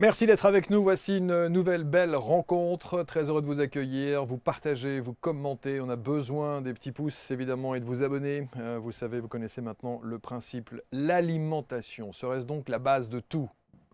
Merci d'être avec nous. Voici une nouvelle belle rencontre. Très heureux de vous accueillir. Vous partagez, vous commentez. On a besoin des petits pouces évidemment et de vous abonner. Vous le savez, vous connaissez maintenant le principe. L'alimentation serait-ce donc la base de tout?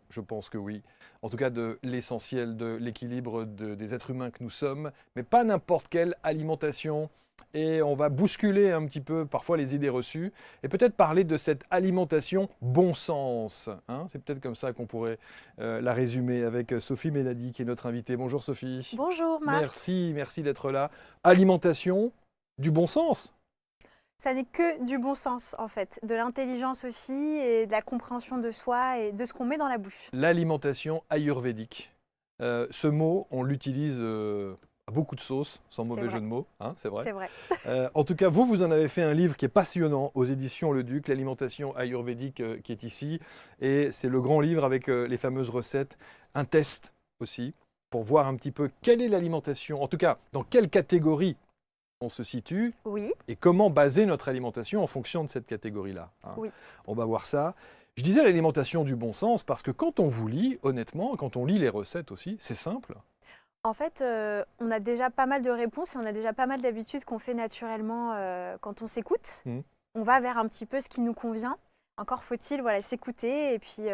Je pense que oui. En tout cas de l'essentiel, de l'équilibre des êtres humains que nous sommes. Mais pas n'importe quelle alimentation. Et on va bousculer un petit peu parfois les idées reçues et peut-être parler de cette alimentation bon sens, hein. C'est peut-être comme ça qu'on pourrait la résumer avec Sophie Mélady qui est notre invitée. Bonjour Sophie. Bonjour Marc. Merci d'être là. Alimentation du bon sens. Ça n'est que du bon sens en fait, de l'intelligence aussi et de la compréhension de soi et de ce qu'on met dans la bouche. L'alimentation ayurvédique. Ce mot, on l'utilise à beaucoup de sauces, sans C'est mauvais vrai, jeu de mots, hein, c'est vrai. c'est vrai. En tout cas, vous en avez fait un livre qui est passionnant aux éditions Le Duc, l'alimentation ayurvédique qui est ici. Et c'est le grand livre avec les fameuses recettes, un test aussi, pour voir un petit peu quelle est l'alimentation, en tout cas, dans quelle catégorie on se situe Oui, et comment baser notre alimentation en fonction de cette catégorie-là, hein. oui. On va voir ça. Je disais l'alimentation du bon sens parce que quand on vous lit, honnêtement, quand on lit les recettes aussi, c'est simple. En fait, on a déjà pas mal de réponses et on a déjà pas mal d'habitudes qu'on fait naturellement quand on s'écoute. Mmh. On va vers un petit peu ce qui nous convient. Encore faut-il s'écouter et puis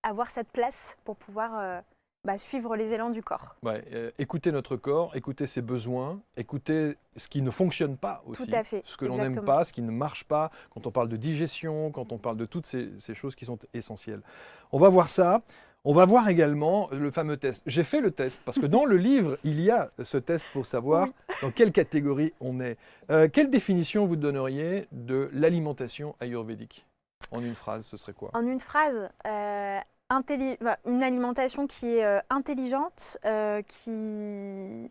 avoir cette place pour pouvoir suivre les élans du corps. Ouais, écouter notre corps, écouter ses besoins, écouter ce qui ne fonctionne pas Tout aussi, à fait, ce que l'on n'aime exactement. pas, ce qui ne marche pas, quand on parle de digestion, quand on parle de toutes ces choses qui sont essentielles. On va voir ça. On va voir également le fameux test. J'ai fait le test parce que dans le livre, il y a ce test pour savoir Oui. dans quelle catégorie on est. Quelle définition vous donneriez de l'alimentation ayurvédique? En une phrase, ce serait quoi? En une phrase, une alimentation qui est intelligente, qui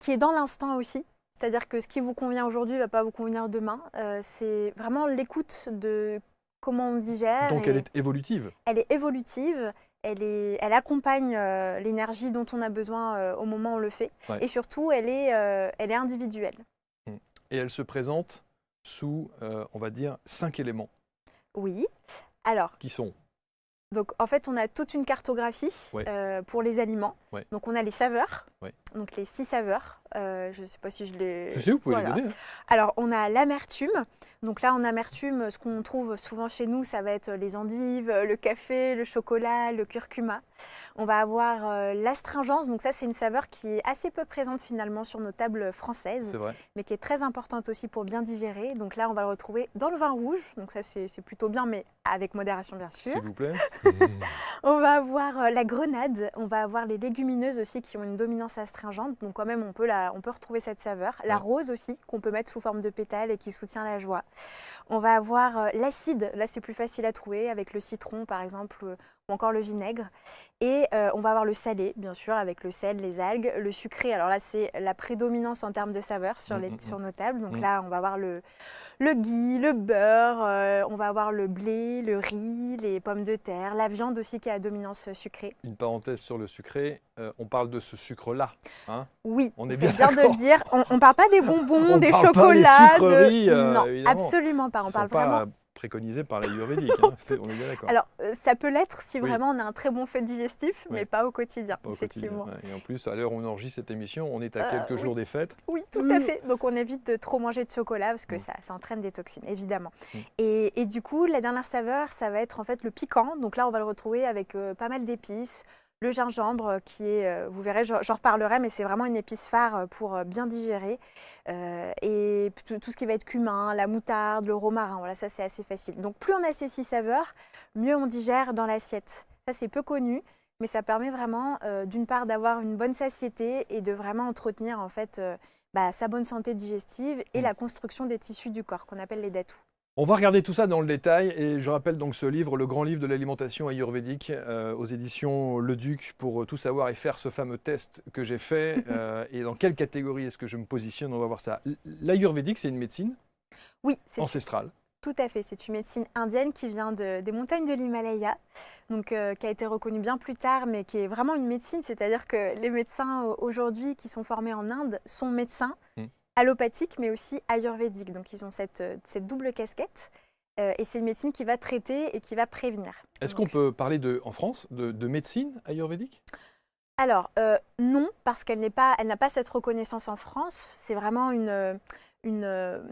est dans l'instant aussi. C'est-à-dire que ce qui vous convient aujourd'hui ne va pas vous convenir demain. C'est vraiment l'écoute de comment on digère. Donc elle Et est évolutive. elle est évolutive, elle accompagne l'énergie dont on a besoin au moment où on le fait. Ouais. Et surtout, elle est individuelle. Mm. Et elle se présente sous, on va dire, 5 éléments Oui. Alors, qui sont. donc en fait, on a toute une cartographie Ouais. pour les aliments. Ouais. Donc on a les saveurs, Ouais. donc les 6 saveurs. Je ne sais pas si je les... Je sais, vous pouvez Voilà. les donner, hein. Alors on a l'amertume. Donc là, en amertume, ce qu'on trouve souvent chez nous, ça va être les endives, le café, le chocolat, le curcuma. On va avoir l'astringence. Donc ça, c'est une saveur qui est assez peu présente finalement sur nos tables françaises, C'est vrai. mais qui est très importante aussi pour bien digérer. Donc là, on va le retrouver dans le vin rouge. Donc ça, c'est plutôt bien, mais avec modération bien sûr. S'il vous plaît. On va avoir la grenade, on va avoir les légumineuses aussi qui ont une dominance astringente, donc quand même on peut retrouver cette saveur. La Ouais. rose aussi, qu'on peut mettre sous forme de pétales et qui soutient la joie. On va avoir l'acide, là c'est plus facile à trouver avec le citron par exemple, ou encore le vinaigre. Et on va avoir le salé, bien sûr, avec le sel, les algues. Le sucré, alors là c'est la prédominance en termes de saveur sur nos tables. Donc là on va avoir le ghee, le beurre, on va avoir le blé, le riz, les pommes de terre, la viande aussi qui a dominance sucrée. Une parenthèse sur le sucré. On parle de ce sucre-là, hein. Oui, On vous est bien faites bien de le d'accord. dire. On ne parle pas des bonbons, On des parle pas des chocolats. sucreries, Non, évidemment. absolument pas. On Qui ne parle sont pas vraiment... préconisés par l'ayurvédique, hein. On est bien d'accord. Alors, ça peut l'être si Oui. vraiment on a un très bon fait digestif, Oui. mais pas au quotidien, Pas au quotidien. effectivement. Ouais. Et en plus, à l'heure où on enregistre cette émission, on est à quelques Oui. jours des fêtes. Oui, tout à fait. Donc on évite de trop manger de chocolat parce que ça entraîne des toxines, évidemment. Et du coup, la dernière saveur, ça va être en fait le piquant. Donc là, on va le retrouver avec pas mal d'épices. Le gingembre qui est, vous verrez, j'en reparlerai, mais c'est vraiment une épice phare pour bien digérer. Et tout ce qui va être cumin, la moutarde, le romarin, voilà, ça c'est assez facile. Donc plus on a ces 6 saveurs, mieux on digère dans l'assiette. Ça c'est peu connu, mais ça permet vraiment d'une part d'avoir une bonne satiété et de vraiment entretenir en fait sa bonne santé digestive et la construction des tissus du corps qu'on appelle les datous. On va regarder tout ça dans le détail et je rappelle donc ce livre, le grand livre de l'alimentation ayurvédique aux éditions Le Duc pour tout savoir et faire ce fameux test que j'ai fait et dans quelle catégorie est-ce que je me positionne, on va voir ça. L'ayurvédique, c'est une médecine Oui, c'est ancestrale. tout à fait. C'est une médecine indienne qui vient des montagnes de l'Himalaya, donc qui a été reconnue bien plus tard, mais qui est vraiment une médecine. C'est-à-dire que les médecins aujourd'hui qui sont formés en Inde sont médecins allopathiques, mais aussi ayurvédiques. Donc ils ont cette double casquette. et c'est une médecine qui va traiter et qui va prévenir. Est-ce qu'on peut parler en France de médecine ayurvédique? Alors, non, parce elle n'a pas cette reconnaissance en France. C'est vraiment une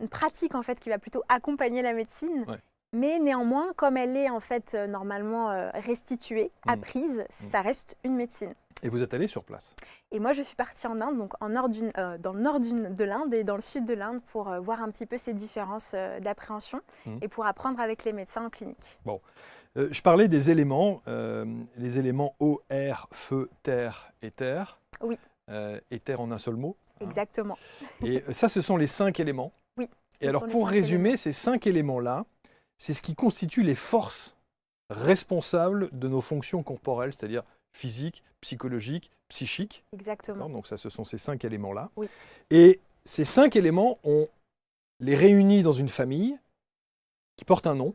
pratique en fait qui va plutôt accompagner la médecine. Ouais. Mais néanmoins, comme elle est en fait normalement restituée, apprise, ça reste une médecine. Et vous êtes allé sur place? Et moi, je suis partie en Inde, donc dans le nord de l'Inde et dans le sud de l'Inde pour voir un petit peu ces différences d'appréhension et pour apprendre avec les médecins en clinique. Bon. Je parlais des éléments, les éléments eau, air, feu, terre et terre. Oui. Éther en un seul mot. Exactement. Et ça, ce sont les 5 éléments. Oui. Et alors, pour résumer, ces 5 éléments-là, c'est ce qui constitue les forces responsables de nos fonctions corporelles, c'est-à-dire physiques, psychologiques, psychiques. Exactement. Donc ça, ce sont ces 5 éléments-là. Oui. Et ces 5 éléments, on les réunit dans une famille qui porte un nom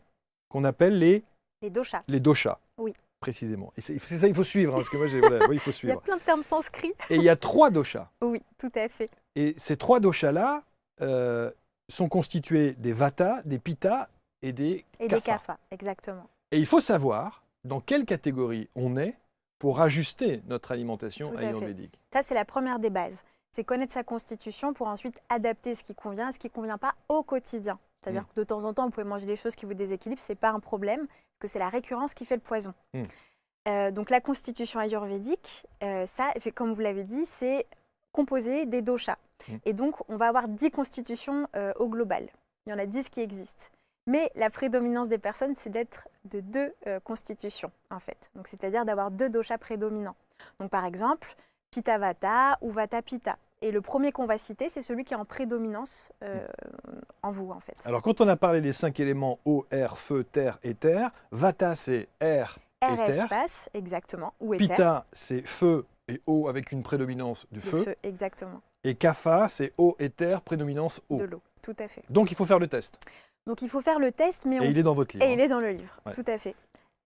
qu'on appelle les doshas. Les doshas. Oui. Précisément. Et c'est ça, il faut suivre, hein, parce que moi, il faut suivre. Il y a plein de termes sanscrits. Et il y a 3 doshas. Oui, tout à fait. Et ces 3 doshas-là sont constitués des vata, des pitta et des kapha. Des kapha, exactement. Et il faut savoir dans quelle catégorie on est pour ajuster notre alimentation ayurvédique. Ça, c'est la première des bases. C'est connaître sa constitution pour ensuite adapter ce qui convient et ce qui ne convient pas au quotidien. C'est-à-dire que de temps en temps, vous pouvez manger des choses qui vous déséquilibrent, ce n'est pas un problème, parce que c'est la récurrence qui fait le poison. Donc la constitution ayurvédique, ça, comme vous l'avez dit, c'est composé des doshas. Et donc, on va avoir 10 constitutions au global. Il y en a 10 qui existent. Mais la prédominance des personnes, c'est d'être de 2 constitutions, en fait. Donc, c'est-à-dire d'avoir 2 doshas prédominants. Donc, par exemple, Pitta Vata ou Vata Pitta. Et le premier qu'on va citer, c'est celui qui est en prédominance en vous, en fait. Alors, quand on a parlé des 5 éléments eau, air, feu, terre et terre, Vata, c'est air et terre. Espace, exactement. Ou éther. Pitta, c'est feu et eau avec une prédominance du feu. Exactement. Et Kapha, c'est eau et terre, prédominance eau. De l'eau, tout à fait. Donc, il faut faire le test. Donc, il faut faire le test, mais il est dans votre livre. Et il est dans le livre, tout à fait.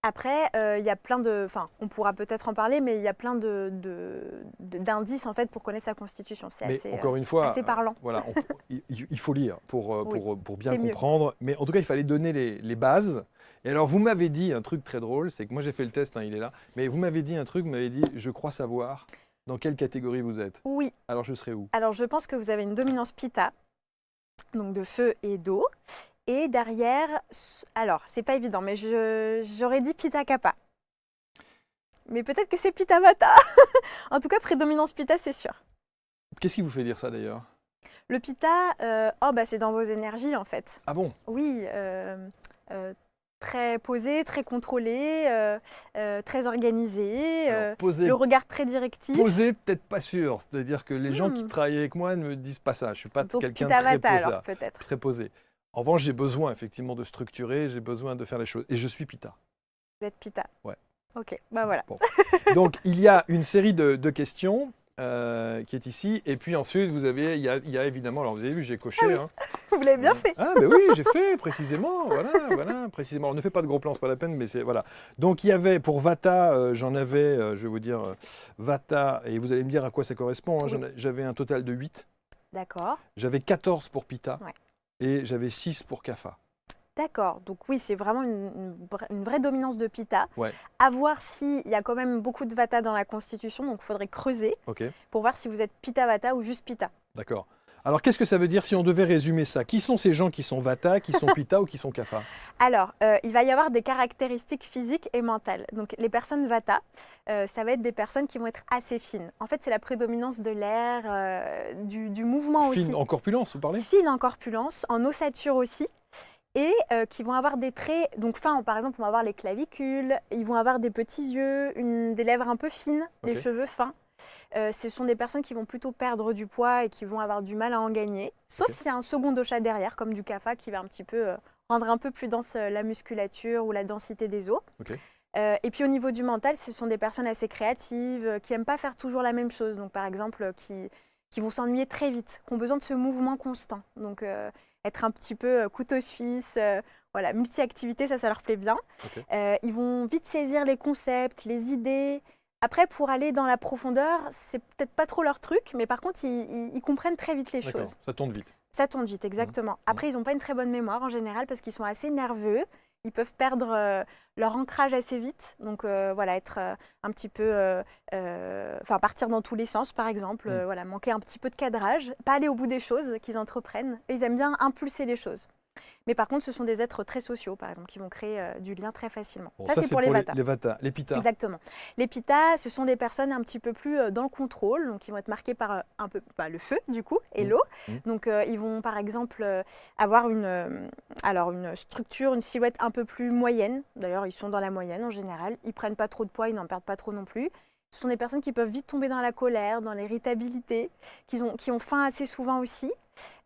Après, il y a plein de... Enfin, on pourra peut-être en parler, mais il y a plein d'indices, en fait, pour connaître sa constitution. C'est assez, encore une fois, assez parlant. Voilà, il faut lire pour bien comprendre. Mais en tout cas, il fallait donner les bases. Et alors, vous m'avez dit un truc très drôle, c'est que moi, j'ai fait le test, hein, il est là. Mais vous m'avez dit un truc, vous m'avez dit, je crois savoir dans quelle catégorie vous êtes. Oui. Alors, je serai où? Alors, je pense que vous avez une dominance pitta, donc de feu et d'eau. Et derrière, alors, c'est pas évident, mais j'aurais dit Pitta Kapha. Mais peut-être que c'est Pitta Vata. En tout cas, prédominance Pitta, c'est sûr. Qu'est-ce qui vous fait dire ça d'ailleurs? Le Pitta, c'est dans vos énergies en fait. Ah bon? Oui, très posé, très contrôlé, très organisé, le regard très directif. Posé, peut-être pas sûr. C'est-à-dire que les gens qui travaillent avec moi ne me disent pas ça. Je ne suis pas quelqu'un de très posé. Alors, peut-être. Très posé. En revanche, j'ai besoin effectivement de structurer, j'ai besoin de faire les choses. Et je suis Pitta. Vous êtes Pitta? Ouais. Ok, voilà. Bon. Donc, il y a une série de questions qui est ici. Et puis ensuite, il y a évidemment, alors vous avez vu, j'ai coché. Ah oui. Hein. Vous l'avez bien fait. Ah, mais oui, j'ai fait précisément. Voilà, précisément. On ne fait pas de gros plans, c'est pas la peine, mais c'est voilà. Donc, il y avait pour Vata, j'en avais, je vais vous dire, Vata, et vous allez me dire à quoi ça correspond. Hein, oui. J'avais un total de 8. D'accord. J'avais 14 pour Pitta. Ouais. Et j'avais 6 pour Kapha. D'accord, donc oui, c'est vraiment une vraie dominance de Pitta. Ouais. À voir s'il y a quand même beaucoup de Vata dans la constitution, donc il faudrait creuser pour voir si vous êtes Pitta Vata ou juste Pitta. D'accord. Alors qu'est-ce que ça veut dire si on devait résumer ça? Qui sont ces gens qui sont Vata, qui sont Pitta ou qui sont Kapha? Alors, il va y avoir des caractéristiques physiques et mentales. Donc les personnes Vata, ça va être des personnes qui vont être assez fines. En fait, c'est la prédominance de l'air, du mouvement aussi. Fines en corpulence, vous parlez? Fines en corpulence, en ossature aussi. Et qui vont avoir des traits, donc fins, par exemple, on va avoir les clavicules, ils vont avoir des petits yeux, des lèvres un peu fines, les cheveux fins. Ce sont des personnes qui vont plutôt perdre du poids et qui vont avoir du mal à en gagner, sauf s'il y a un second dosha derrière, comme du kapha, qui va un petit peu rendre un peu plus dense la musculature ou la densité des os. Et puis au niveau du mental, ce sont des personnes assez créatives, qui n'aiment pas faire toujours la même chose, donc par exemple, qui vont s'ennuyer très vite, qui ont besoin de ce mouvement constant. Donc être un petit peu couteau suisse, voilà, multi-activité, ça leur plaît bien. Ils vont vite saisir les concepts, les idées. Après, pour aller dans la profondeur, c'est peut-être pas trop leur truc, mais par contre, ils comprennent très vite les choses. Ça tourne vite. Ça tourne vite, exactement. Après, ils n'ont pas une très bonne mémoire en général parce qu'ils sont assez nerveux. Ils peuvent perdre leur ancrage assez vite. Donc voilà, être un petit peu... Enfin, partir dans tous les sens, par exemple. Voilà, manquer un petit peu de cadrage. Pas aller au bout des choses qu'ils entreprennent. Ils aiment bien impulser les choses. Mais par contre, ce sont des êtres très sociaux, par exemple, qui vont créer du lien très facilement. Bon, ça c'est pour les Vata. Les Pitta. Exactement. Les Pitta, ce sont des personnes un petit peu plus dans le contrôle, donc ils vont être marqués par un peu le feu, du coup, et l'eau. Donc ils vont, par exemple, avoir une structure, une silhouette un peu plus moyenne. D'ailleurs, ils sont dans la moyenne en général. Ils prennent pas trop de poids, ils n'en perdent pas trop non plus. Ce sont des personnes qui peuvent vite tomber dans la colère, dans l'irritabilité, qui ont faim assez souvent aussi.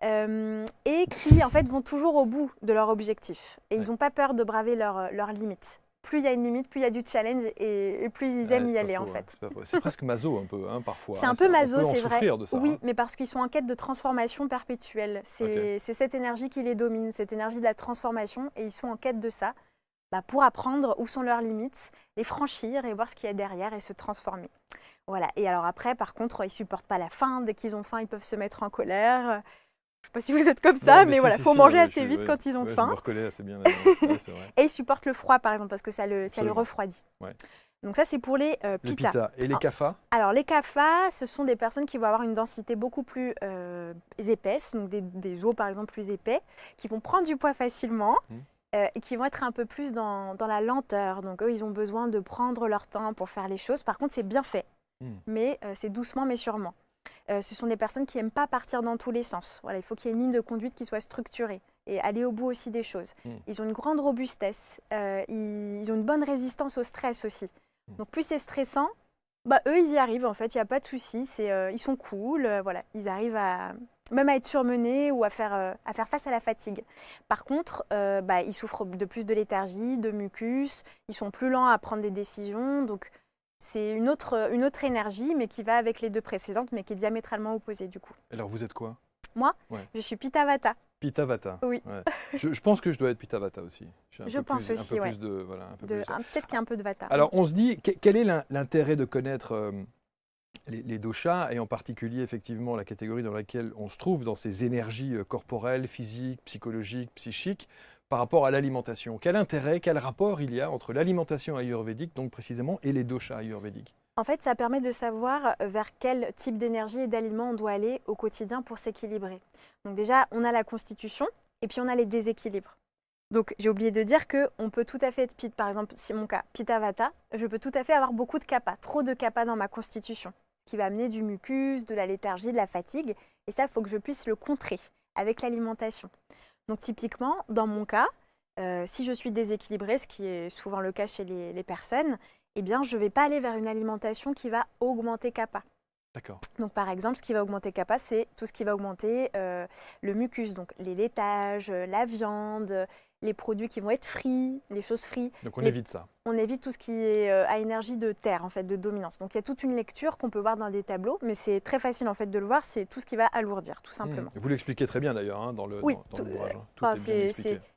Et qui en fait vont toujours au bout de leur objectif. Et ils n'ont pas peur de braver leurs limites. Plus il y a une limite, plus il y a du challenge et plus ils aiment y aller en fait. C'est presque maso un peu parfois. C'est un peu maso, c'est vrai. De ça, oui, mais parce qu'ils sont en quête de transformation perpétuelle. C'est cette énergie qui les domine, cette énergie de la transformation, et ils sont en quête de ça pour apprendre où sont leurs limites, les franchir et voir ce qu'il y a derrière et se transformer. Voilà. Et alors après, par contre, ils supportent pas la faim. Dès qu'ils ont faim, ils peuvent se mettre en colère. Je ne sais pas si vous êtes comme ça, mais voilà, il faut manger assez vite quand ils ont faim. Je me reconnais assez bien là-dedans. C'est vrai. Et ils supportent le froid, par exemple, parce que ça le refroidit. Ouais. Donc ça, c'est pour les Pitta. Les Pitta. Et les Kapha? Alors, les Kapha, ce sont des personnes qui vont avoir une densité beaucoup plus épaisse, donc des os, par exemple, plus épais, qui vont prendre du poids facilement. Et qui vont être un peu plus dans la lenteur. Donc eux, ils ont besoin de prendre leur temps pour faire les choses. Par contre, c'est bien fait, mais c'est doucement mais sûrement. Ce sont des personnes qui n'aiment pas partir dans tous les sens. Voilà, il faut qu'il y ait une ligne de conduite qui soit structurée et aller au bout aussi des choses. Ils ont une grande robustesse, ils ont une bonne résistance au stress aussi. Donc plus c'est stressant, eux, ils y arrivent en fait, il n'y a pas de souci. Ils sont cool, voilà, ils arrivent même à être surmenés ou à faire face à la fatigue. Par contre, ils souffrent de plus de léthargie, de mucus, ils sont plus lents à prendre des décisions. Donc, c'est une autre énergie, mais qui va avec les deux précédentes, mais qui est diamétralement opposée du coup. Alors, vous êtes quoi? Moi, je suis Pitta Vata. Pitta Vata. Oui. Ouais. Je pense que je dois être Pitta Vata aussi. Je pense aussi, oui. Peut-être qu'il y a un peu de Vata. Alors, on se dit, quel est l'intérêt de connaître les doshas, et en particulier effectivement la catégorie dans laquelle on se trouve, dans ces énergies corporelles, physiques, psychologiques, psychiques, par rapport à l'alimentation? Quel intérêt, quel rapport il y a entre l'alimentation ayurvédique, donc précisément, et les doshas ayurvédiques? En fait, ça permet de savoir vers quel type d'énergie et d'aliments on doit aller au quotidien pour s'équilibrer. Donc déjà, on a la constitution et puis on a les déséquilibres. Donc j'ai oublié de dire qu'on peut tout à fait être par exemple, si mon cas, Pitta Vata, je peux tout à fait avoir beaucoup de kapha, trop de kapha dans ma constitution, qui va amener du mucus, de la léthargie, de la fatigue. Et ça, il faut que je puisse le contrer avec l'alimentation. Donc typiquement, dans mon cas, si je suis déséquilibrée, ce qui est souvent le cas chez les personnes, eh bien, je ne vais pas aller vers une alimentation qui va augmenter kapha. D'accord. Donc par exemple, ce qui va augmenter kapha, c'est tout ce qui va augmenter le mucus, donc les laitages, la viande, les produits qui vont être frits, les choses frites. Donc on évite ça. On évite tout ce qui est à énergie de terre, en fait, de dominance. Donc il y a toute une lecture qu'on peut voir dans des tableaux, mais c'est très facile en fait de le voir, c'est tout ce qui va alourdir, tout simplement. Vous l'expliquez très bien d'ailleurs dans l'ouvrage.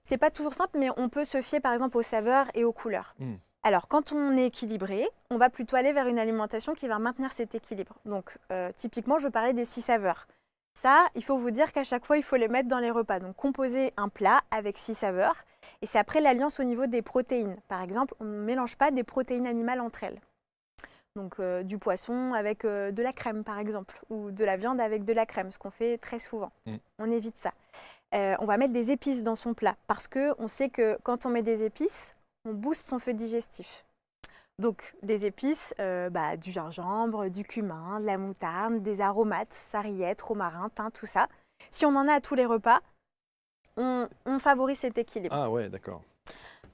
C'est pas toujours simple, mais on peut se fier par exemple aux saveurs et aux couleurs. Alors, quand on est équilibré, on va plutôt aller vers une alimentation qui va maintenir cet équilibre. Donc, typiquement, je parlais des 6 saveurs. Ça, il faut vous dire qu'à chaque fois, il faut les mettre dans les repas. Donc, composer un plat avec 6 saveurs. Et c'est après l'alliance au niveau des protéines. Par exemple, on ne mélange pas des protéines animales entre elles. Donc, du poisson avec de la crème, par exemple, ou de la viande avec de la crème, ce qu'on fait très souvent. On évite ça. On va mettre des épices dans son plat parce qu'on sait que quand on met des épices, on booste son feu digestif. Donc des épices, du gingembre, du cumin, de la moutarde, des aromates, sarriette, romarin, thym, tout ça. Si on en a à tous les repas, on favorise cet équilibre. Ah ouais, d'accord.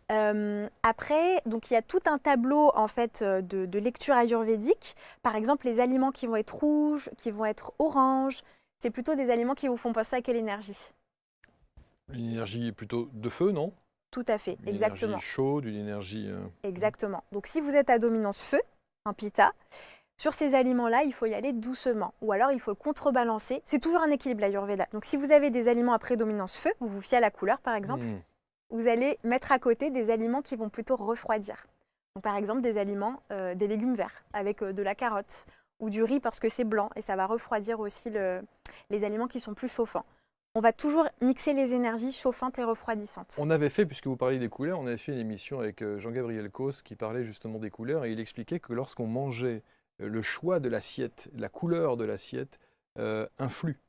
Après, donc il y a tout un tableau en fait de lecture ayurvédique. Par exemple, les aliments qui vont être rouges, qui vont être oranges, c'est plutôt des aliments qui vous font penser à quelle énergie? Une énergie plutôt de feu, non? Tout à fait, exactement. Une énergie chaude, une énergie... Exactement. Donc si vous êtes à dominance feu, un pitta, sur ces aliments-là, il faut y aller doucement. Ou alors il faut le contrebalancer. C'est toujours un équilibre l'Ayurveda. Donc si vous avez des aliments à prédominance feu, vous vous fiez à la couleur par exemple, vous allez mettre à côté des aliments qui vont plutôt refroidir. Donc, par exemple des aliments, des légumes verts avec de la carotte ou du riz parce que c'est blanc et ça va refroidir aussi les aliments qui sont plus chauffants. On va toujours mixer les énergies chauffantes et refroidissantes. On avait fait, puisque vous parliez des couleurs, on avait fait une émission avec Jean-Gabriel Causse qui parlait justement des couleurs et il expliquait que lorsqu'on mangeait, le choix de l'assiette, la couleur de l'assiette influe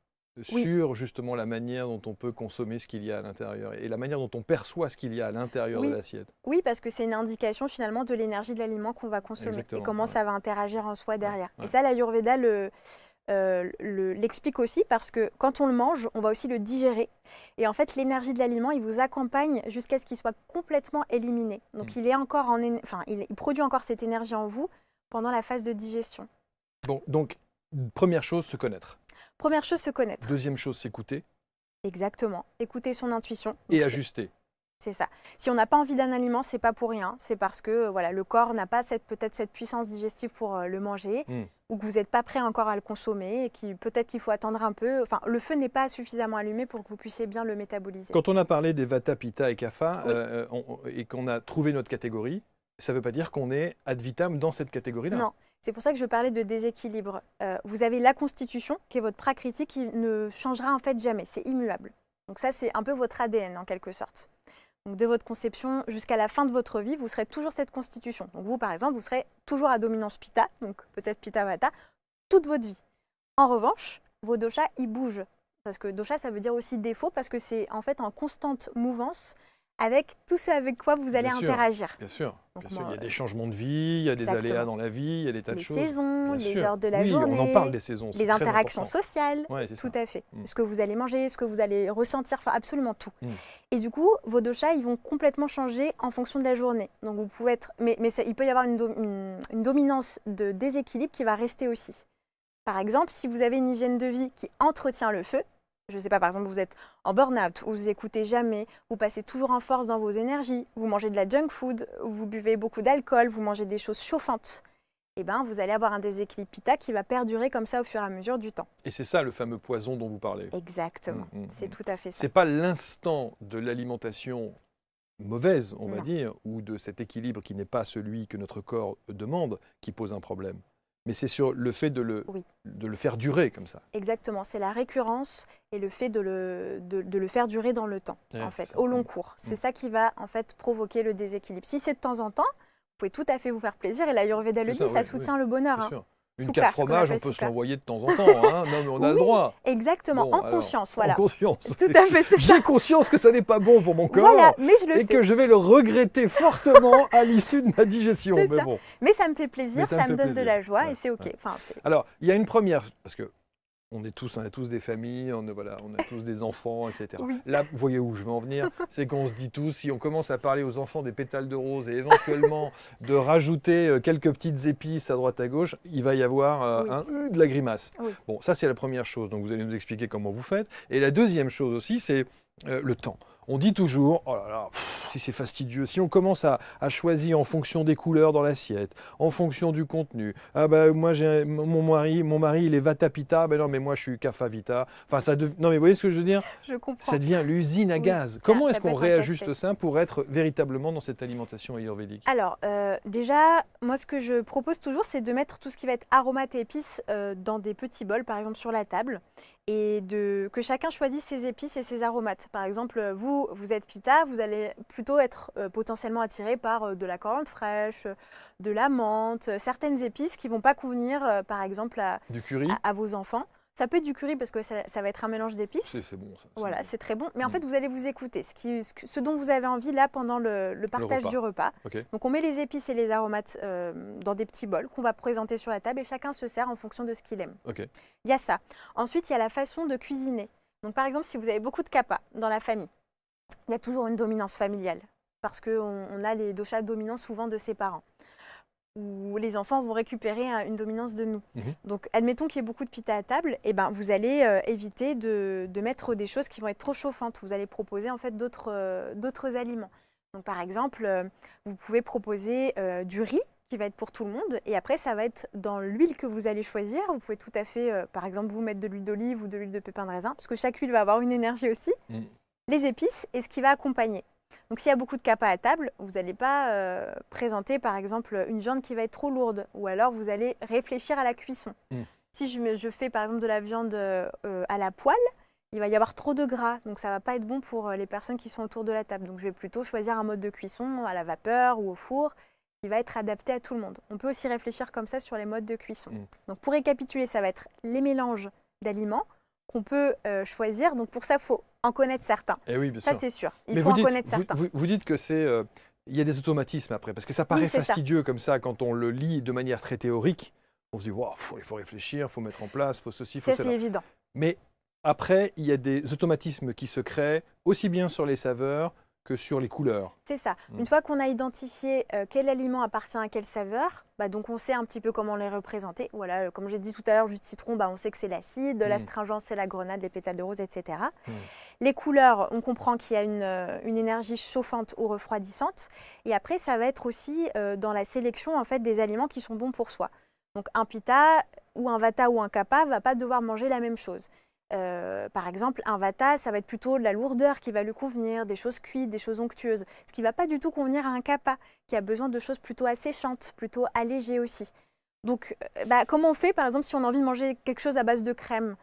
sur justement la manière dont on peut consommer ce qu'il y a à l'intérieur et la manière dont on perçoit ce qu'il y a à l'intérieur de l'assiette. Oui, parce que c'est une indication finalement de l'énergie de l'aliment qu'on va consommer. Exactement, et comment ça va interagir en soi derrière. Et ça, l'Ayurveda l'explique aussi parce que quand on le mange, on va aussi le digérer. Et en fait, l'énergie de l'aliment, il vous accompagne jusqu'à ce qu'il soit complètement éliminé. Donc, il produit encore cette énergie en vous pendant la phase de digestion. Bon, donc, première chose, se connaître. Première chose, se connaître. Deuxième chose, s'écouter. Exactement. Écouter son intuition. Et ajuster. C'est ça. Si on n'a pas envie d'un aliment, c'est pas pour rien. C'est parce que le corps n'a pas peut-être cette puissance digestive pour le manger, ou que vous n'êtes pas prêt encore à le consommer, et peut-être qu'il faut attendre un peu. Enfin, le feu n'est pas suffisamment allumé pour que vous puissiez bien le métaboliser. Quand on a parlé des Vata, Pitta et Kapha, et qu'on a trouvé notre catégorie, ça ne veut pas dire qu'on est ad vitam dans cette catégorie-là. Non. C'est pour ça que je parlais de déséquilibre. Vous avez la constitution, qui est votre prakriti, qui ne changera en fait jamais. C'est immuable. Donc ça, c'est un peu votre ADN en quelque sorte. Donc de votre conception jusqu'à la fin de votre vie, vous serez toujours cette constitution. Donc vous, par exemple, vous serez toujours à dominance Pitta, donc peut-être Pitta-Vata, toute votre vie. En revanche, vos doshas, ils bougent. Parce que dosha, ça veut dire aussi défaut, parce que c'est en fait en constante mouvance avec tout ce avec quoi vous allez interagir. Bien sûr. Donc, bien sûr. Il y a des changements de vie, il y a des aléas dans la vie, il y a des tas de choses. Les saisons, les heures de la journée. On en parle des saisons. Les interactions sociales, tout à fait. Ce que vous allez manger, ce que vous allez ressentir, enfin absolument tout. Et du coup, vos doshas, ils vont complètement changer en fonction de la journée. Donc vous pouvez être, il peut y avoir une dominance de déséquilibre qui va rester aussi. Par exemple, si vous avez une hygiène de vie qui entretient le feu, je ne sais pas, par exemple, vous êtes en burn-out, vous n'écoutez jamais, vous passez toujours en force dans vos énergies, vous mangez de la junk food, vous buvez beaucoup d'alcool, vous mangez des choses chauffantes, eh ben, vous allez avoir un déséquilibre Pitta qui va perdurer comme ça au fur et à mesure du temps. Et c'est ça le fameux poison dont vous parlez. Exactement, c'est tout à fait ça. Ce n'est pas l'instant de l'alimentation mauvaise, on va dire, ou de cet équilibre qui n'est pas celui que notre corps demande qui pose un problème. Mais c'est sur le fait de le faire durer comme ça. Exactement, c'est la récurrence et le fait de le faire durer dans le temps, en fait, au long cours. C'est ça qui va en fait provoquer le déséquilibre. Si c'est de temps en temps, vous pouvez tout à fait vous faire plaisir et l'Ayurveda le dit, ça soutient le bonheur. Une carte fromage, on peut se l'envoyer de temps en temps, hein. Non, mais on a le droit. Exactement, en conscience, voilà. En conscience. Tout à fait, c'est ça. J'ai conscience que ça n'est pas bon pour mon corps mais je le fais. Que je vais le regretter fortement à l'issue de ma digestion. Mais ça me fait plaisir, ça me donne de la joie et c'est OK. Enfin, alors, il y a une première, parce que on a tous des familles, on a tous des enfants, etc. Là, vous voyez où je veux en venir, c'est qu'on se dit tous, si on commence à parler aux enfants des pétales de rose et éventuellement de rajouter quelques petites épices à droite à gauche, il va y avoir de la grimace. Bon, ça c'est la première chose, donc vous allez nous expliquer comment vous faites. Et la deuxième chose aussi, c'est le temps. On dit toujours, oh là là, si c'est fastidieux, si on commence à choisir en fonction des couleurs dans l'assiette, en fonction du contenu, ah ben moi j'ai mon mari il est Vata Pitta, ben non mais moi je suis Kapha Vita, enfin non mais vous voyez ce que je veux dire? Je comprends. Ça devient l'usine à gaz. Comment est-ce qu'on réajuste ça pour être véritablement dans cette alimentation ayurvédique? Alors déjà, moi ce que je propose toujours c'est de mettre tout ce qui va être aromates et épices dans des petits bols par exemple sur la table et que chacun choisisse ses épices et ses aromates. Par exemple, vous êtes Pitta, vous allez plutôt être potentiellement attiré par de la coriandre fraîche, de la menthe, certaines épices qui ne vont pas convenir par exemple du curry à vos enfants. Ça peut être du curry parce que ça va être un mélange d'épices. C'est bon ça. Voilà, c'est très bon. Mais en fait, vous allez vous écouter, ce dont vous avez envie là pendant le partage du repas. Donc on met les épices et les aromates dans des petits bols qu'on va présenter sur la table et chacun se sert en fonction de ce qu'il aime. Il y a ça. Ensuite, il y a la façon de cuisiner. Donc par exemple, si vous avez beaucoup de kapha dans la famille, il y a toujours une dominance familiale parce qu'on a les doshas dominants souvent de ses parents. Où les enfants vont récupérer une dominance de nous. Donc, admettons qu'il y ait beaucoup de Pitta à table, et ben, vous allez éviter de mettre des choses qui vont être trop chauffantes. Vous allez proposer en fait d'autres aliments. Donc, par exemple, vous pouvez proposer du riz qui va être pour tout le monde, et après, ça va être dans l'huile que vous allez choisir. Vous pouvez tout à fait, par exemple, vous mettre de l'huile d'olive ou de l'huile de pépin de raisin, parce que chaque huile va avoir une énergie aussi. Les épices et ce qui va accompagner. Donc, s'il y a beaucoup de kapha à table, vous n'allez pas présenter, par exemple, une viande qui va être trop lourde. Ou alors, vous allez réfléchir à la cuisson. Si je fais, par exemple, de la viande à la poêle, il va y avoir trop de gras, donc ça ne va pas être bon pour les personnes qui sont autour de la table. Donc je vais plutôt choisir un mode de cuisson à la vapeur ou au four qui va être adapté à tout le monde. On peut aussi réfléchir comme ça sur les modes de cuisson. Donc pour récapituler, ça va être les mélanges d'aliments qu'on peut choisir. Donc pour ça, il faut en connaître certains. Eh oui, bien ça, sûr. c'est sûr. Il Mais faut en connaître certains. Vous dites que c'est, il y a des automatismes après, parce que ça paraît fastidieux comme ça quand on le lit de manière très théorique. On se dit, wow, il faut réfléchir, il faut mettre en place, il faut ceci, il faut cela. C'est évident. Mais après, il y a des automatismes qui se créent aussi bien sur les saveurs que sur les couleurs. C'est ça. Une fois qu'on a identifié quel aliment appartient à quelle saveur, donc on sait un petit peu comment les représenter. Voilà, comme j'ai dit tout à l'heure, jus de citron, on sait que c'est l'acide, l'astringence, c'est la grenade, les pétales de rose, etc. Les couleurs, on comprend qu'il y a une énergie chauffante ou refroidissante. Et après, ça va être aussi dans la sélection en fait, des aliments qui sont bons pour soi. Donc un pita ou un vata ou un kapha ne va pas devoir manger la même chose. Par exemple, un vata, ça va être plutôt de la lourdeur qui va lui convenir, des choses cuites, des choses onctueuses, ce qui ne va pas du tout convenir à un kapha, qui a besoin de choses plutôt asséchantes, plutôt allégées aussi. Donc, comment on fait, par exemple, si on a envie de manger quelque chose à base de crème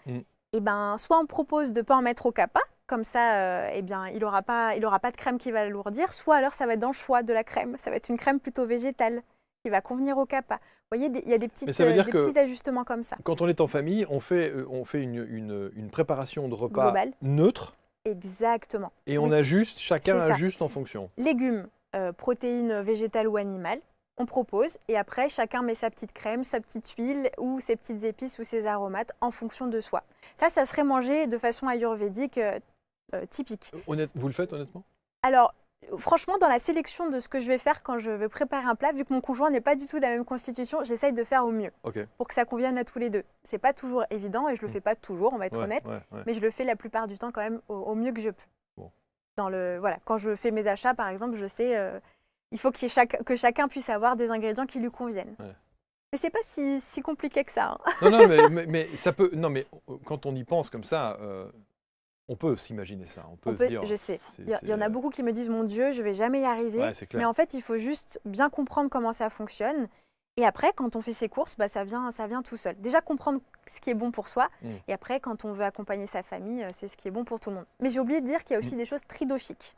soit on propose de ne pas en mettre au kapha, comme ça, il n'aura pas de crème qui va l'alourdir, soit alors ça va être dans le choix de la crème, ça va être une crème plutôt végétale qui va convenir au kapha. Vous voyez, il y a des petits ajustements comme ça. Quand on est en famille, on fait une préparation de repas global, neutre. Exactement. Et on ajuste, chacun ajuste en fonction. Légumes, protéines végétales ou animales, on propose. Et après, chacun met sa petite crème, sa petite huile ou ses petites épices ou ses aromates en fonction de soi. Ça serait mangé de façon ayurvédique typique. Vous le faites honnêtement ? Alors, franchement, dans la sélection de ce que je vais faire quand je vais préparer un plat, vu que mon conjoint n'est pas du tout de la même constitution, j'essaye de faire au mieux pour que ça convienne à tous les deux. C'est pas toujours évident et je le fais pas toujours, on va être honnête, mais je le fais la plupart du temps quand même au mieux que je peux. Bon. Quand je fais mes achats, par exemple, je sais, il faut que chacun puisse avoir des ingrédients qui lui conviennent. Ouais. Mais c'est pas si compliqué que ça. Hein. Non, mais ça peut. Non, mais quand on y pense comme ça. On peut s'imaginer ça, on peut se dire... Je sais, il y en a beaucoup qui me disent « Mon Dieu, je ne vais jamais y arriver mais en fait, il faut juste bien comprendre comment ça fonctionne. Et après, quand on fait ses courses, ça vient tout seul. Déjà, comprendre ce qui est bon pour soi. Et après, quand on veut accompagner sa famille, c'est ce qui est bon pour tout le monde. Mais j'ai oublié de dire qu'il y a aussi des choses tridoshiques.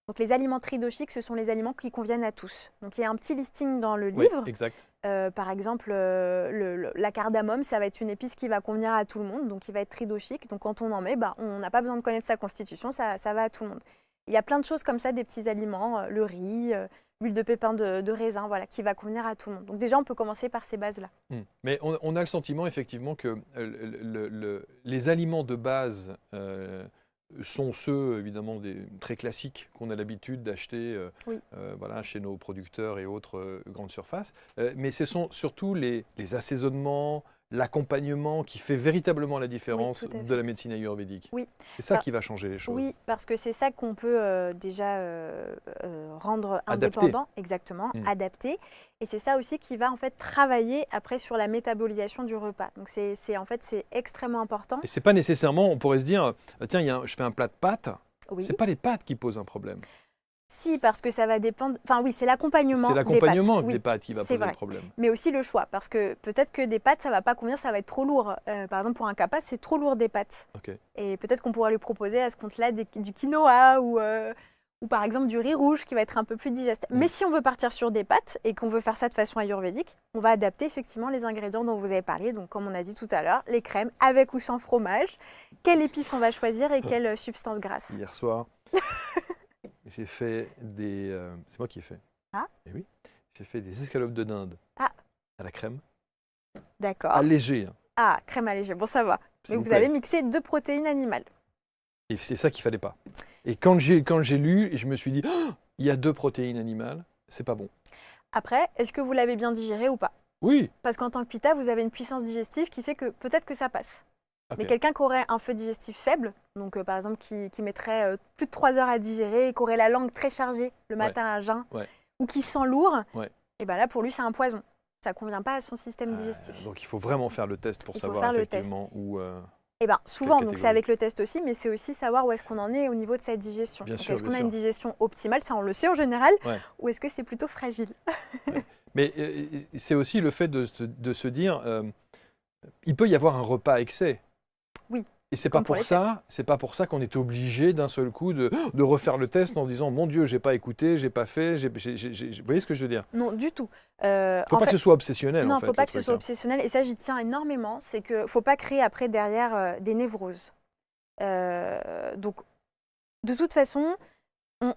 Donc, les aliments tridoshiques, ce sont les aliments qui conviennent à tous. Donc, il y a un petit listing dans le livre. Exact. Par exemple, la cardamome, ça va être une épice qui va convenir à tout le monde, donc il va être tridoshique. Donc quand on en met, on n'a pas besoin de connaître sa constitution, ça va à tout le monde. Il y a plein de choses comme ça, des petits aliments, le riz, l'huile de pépins de raisin, qui va convenir à tout le monde. Donc déjà, on peut commencer par ces bases-là. Mais on a le sentiment effectivement que les aliments de base sont ceux, évidemment, très classiques qu'on a l'habitude d'acheter chez nos producteurs et autres grandes surfaces. Mais ce sont surtout les assaisonnements, l'accompagnement qui fait véritablement la différence de la médecine ayurvédique. Oui. C'est ça qui va changer les choses. Oui, parce que c'est ça qu'on peut déjà rendre indépendant, adapter. Et c'est ça aussi qui va en fait travailler après sur la métabolisation du repas. Donc c'est extrêmement important. Et c'est pas nécessairement, on pourrait se dire, tiens, je fais un plat de pâtes. Oui. C'est pas les pâtes qui posent un problème. Si, parce que ça va dépendre. Enfin oui, c'est l'accompagnement. C'est l'accompagnement des pâtes qui va poser le problème. Mais aussi le choix, parce que peut-être que des pâtes, ça va pas convenir, ça va être trop lourd. Par exemple, pour un kapha, c'est trop lourd des pâtes. Et peut-être qu'on pourra lui proposer à ce compte-là du quinoa ou par exemple du riz rouge qui va être un peu plus digeste. Mais si on veut partir sur des pâtes et qu'on veut faire ça de façon ayurvédique, on va adapter effectivement les ingrédients dont vous avez parlé. Donc comme on a dit tout à l'heure, les crèmes avec ou sans fromage, quelle épice on va choisir et quelle substance grasse. Hier soir, j'ai fait des... c'est moi qui ai fait. Ah. Et oui, j'ai fait des escalopes de dinde à la crème. D'accord. Allégée. Ah, crème allégée, bon ça va. Mais vous avez mixé 2 protéines animales. Et c'est ça qu'il fallait pas. Et quand j'ai lu, je me suis dit, il y a 2 protéines animales, c'est pas bon. Après, est-ce que vous l'avez bien digéré ou pas? Oui. Parce qu'en tant que pita, vous avez une puissance digestive qui fait que peut-être que ça passe. Mais quelqu'un qui aurait un feu digestif faible, donc par exemple qui mettrait plus de 3 heures à digérer, qui aurait la langue très chargée le matin à jeun, ou qui sent lourd, et ben là pour lui c'est un poison. Ça ne convient pas à son système digestif. Donc il faut vraiment faire le test pour savoir effectivement où... souvent, donc c'est avec le test aussi, mais c'est aussi savoir où est-ce qu'on en est au niveau de sa digestion. Est-ce qu'on a une digestion optimale, ça on le sait en général, ou est-ce que c'est plutôt fragile? Mais c'est aussi le fait de se dire, il peut y avoir un repas à excès. Oui. Et c'est pas comme pour pour les ça, c'est pas pour ça qu'on est obligé d'un seul coup de refaire le test en disant mon Dieu, j'ai pas écouté, j'ai pas fait, vous voyez ce que je veux dire? Non, du tout. Faut En pas que fait, ce soit obsessionnel en non, fait faut le pas que ce truc, soit hein. obsessionnel. Et ça, j'y tiens énormément. C'est que faut pas créer après derrière des névroses. Donc, de toute façon,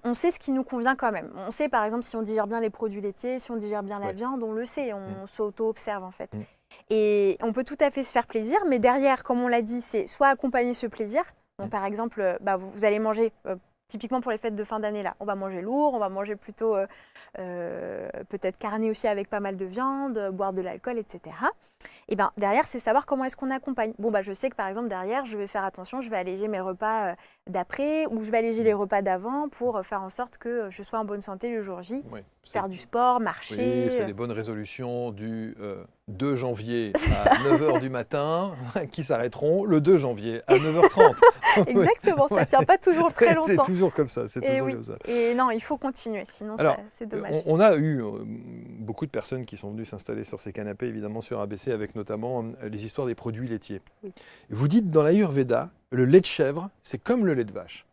on sait ce qui nous convient quand même. On sait par exemple si on digère bien les produits laitiers, si on digère bien la Ouais. viande, on le sait, on s'auto-observe en fait. Mm. Et on peut tout à fait se faire plaisir, mais derrière, comme on l'a dit, c'est soit accompagner ce plaisir. Donc par exemple, vous allez manger, typiquement pour les fêtes de fin d'année là, on va manger lourd, on va manger plutôt peut-être carné aussi avec pas mal de viande, boire de l'alcool, etc. Et bien derrière, c'est savoir comment est-ce qu'on accompagne. Bon, je sais que par exemple derrière, je vais faire attention, je vais alléger mes repas d'après ou je vais alléger les repas d'avant pour faire en sorte que je sois en bonne santé le jour J. Oui, Faire du sport, oui, marcher. c'est les bonnes résolutions du 2 janvier C'est à ça. 9h du matin qui s'arrêteront le 2 janvier à 9h30. Exactement, ça ne tient pas toujours très C'est longtemps. toujours comme ça, c'est Et toujours oui. comme ça. Et non, il faut continuer, sinon Alors, c'est dommage. on a eu beaucoup de personnes qui sont venues s'installer sur ces canapés, évidemment sur ABC, avec notamment les histoires des produits laitiers. Oui. Vous dites dans l'Ayurveda, le lait de chèvre, c'est comme le lait de vache.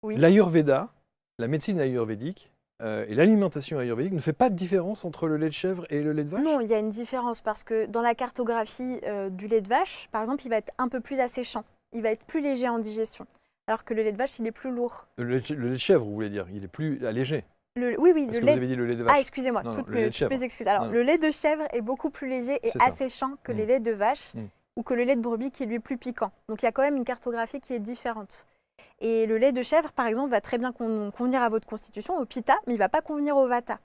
Oui. L'Ayurveda, la médecine ayurvédique et l'alimentation ayurvédique ne fait pas de différence entre le lait de chèvre et le lait de vache? Non, il y a une différence parce que dans la cartographie du lait de vache, par exemple, il va être un peu plus asséchant. Il va être plus léger en digestion. Alors que le lait de vache, il est plus lourd. Le lait de chèvre, vous voulez dire, il est plus allégé. Oui, Parce le que lait. vous avez dit le lait de vache. Ah, excusez-moi, Non, non, toutes le lait de toutes chèvre. mes excuses. Alors, Non. le lait de chèvre est beaucoup plus léger et C'est ça. asséchant que les Mm. laits de vache Mm. ou que le lait de brebis qui est lui plus piquant. Donc, il y a quand même une cartographie qui est différente. Et le lait de chèvre, par exemple, va très bien convenir à votre constitution, au pitta, mais il ne va pas convenir au vata.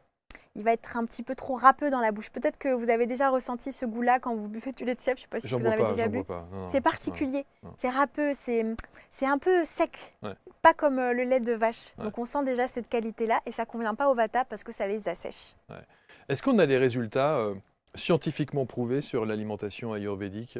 Il va être un petit peu trop râpeux dans la bouche. Peut-être que vous avez déjà ressenti ce goût-là quand vous buvez du lait de chèvre. Je ne sais pas si J'en vous en bois avez pas, déjà j'en bu. bois pas. Non, C'est non, particulier, non. c'est râpeux, c'est un peu sec. Ouais. Pas comme le lait de vache. Ouais. Donc on sent déjà cette qualité-là et ça ne convient pas au vata parce que ça les assèche. Ouais. Est-ce qu'on a des résultats scientifiquement prouvés sur l'alimentation ayurvédique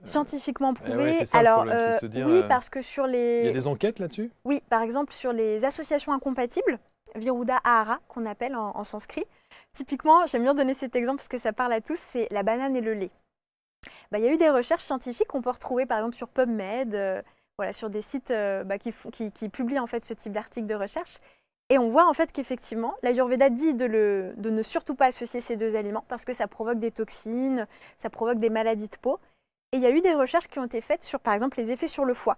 Scientifiquement prouvé. ouais, c'est ça le problème, c'est de se dire, oui, parce que sur les... il y a des enquêtes là-dessus? Oui, par exemple sur les associations incompatibles, Viruddha Ahara, qu'on appelle en sanskrit. Typiquement, j'aime bien donner cet exemple parce que ça parle à tous, c'est la banane et le lait. Il y a eu des recherches scientifiques qu'on peut retrouver par exemple sur PubMed, sur des sites qui publient en fait ce type d'articles de recherche. Et on voit en fait qu'effectivement, l'Ayurveda dit de ne surtout pas associer ces deux aliments parce que ça provoque des toxines, ça provoque des maladies de peau. Et il y a eu des recherches qui ont été faites sur par exemple les effets sur le foie.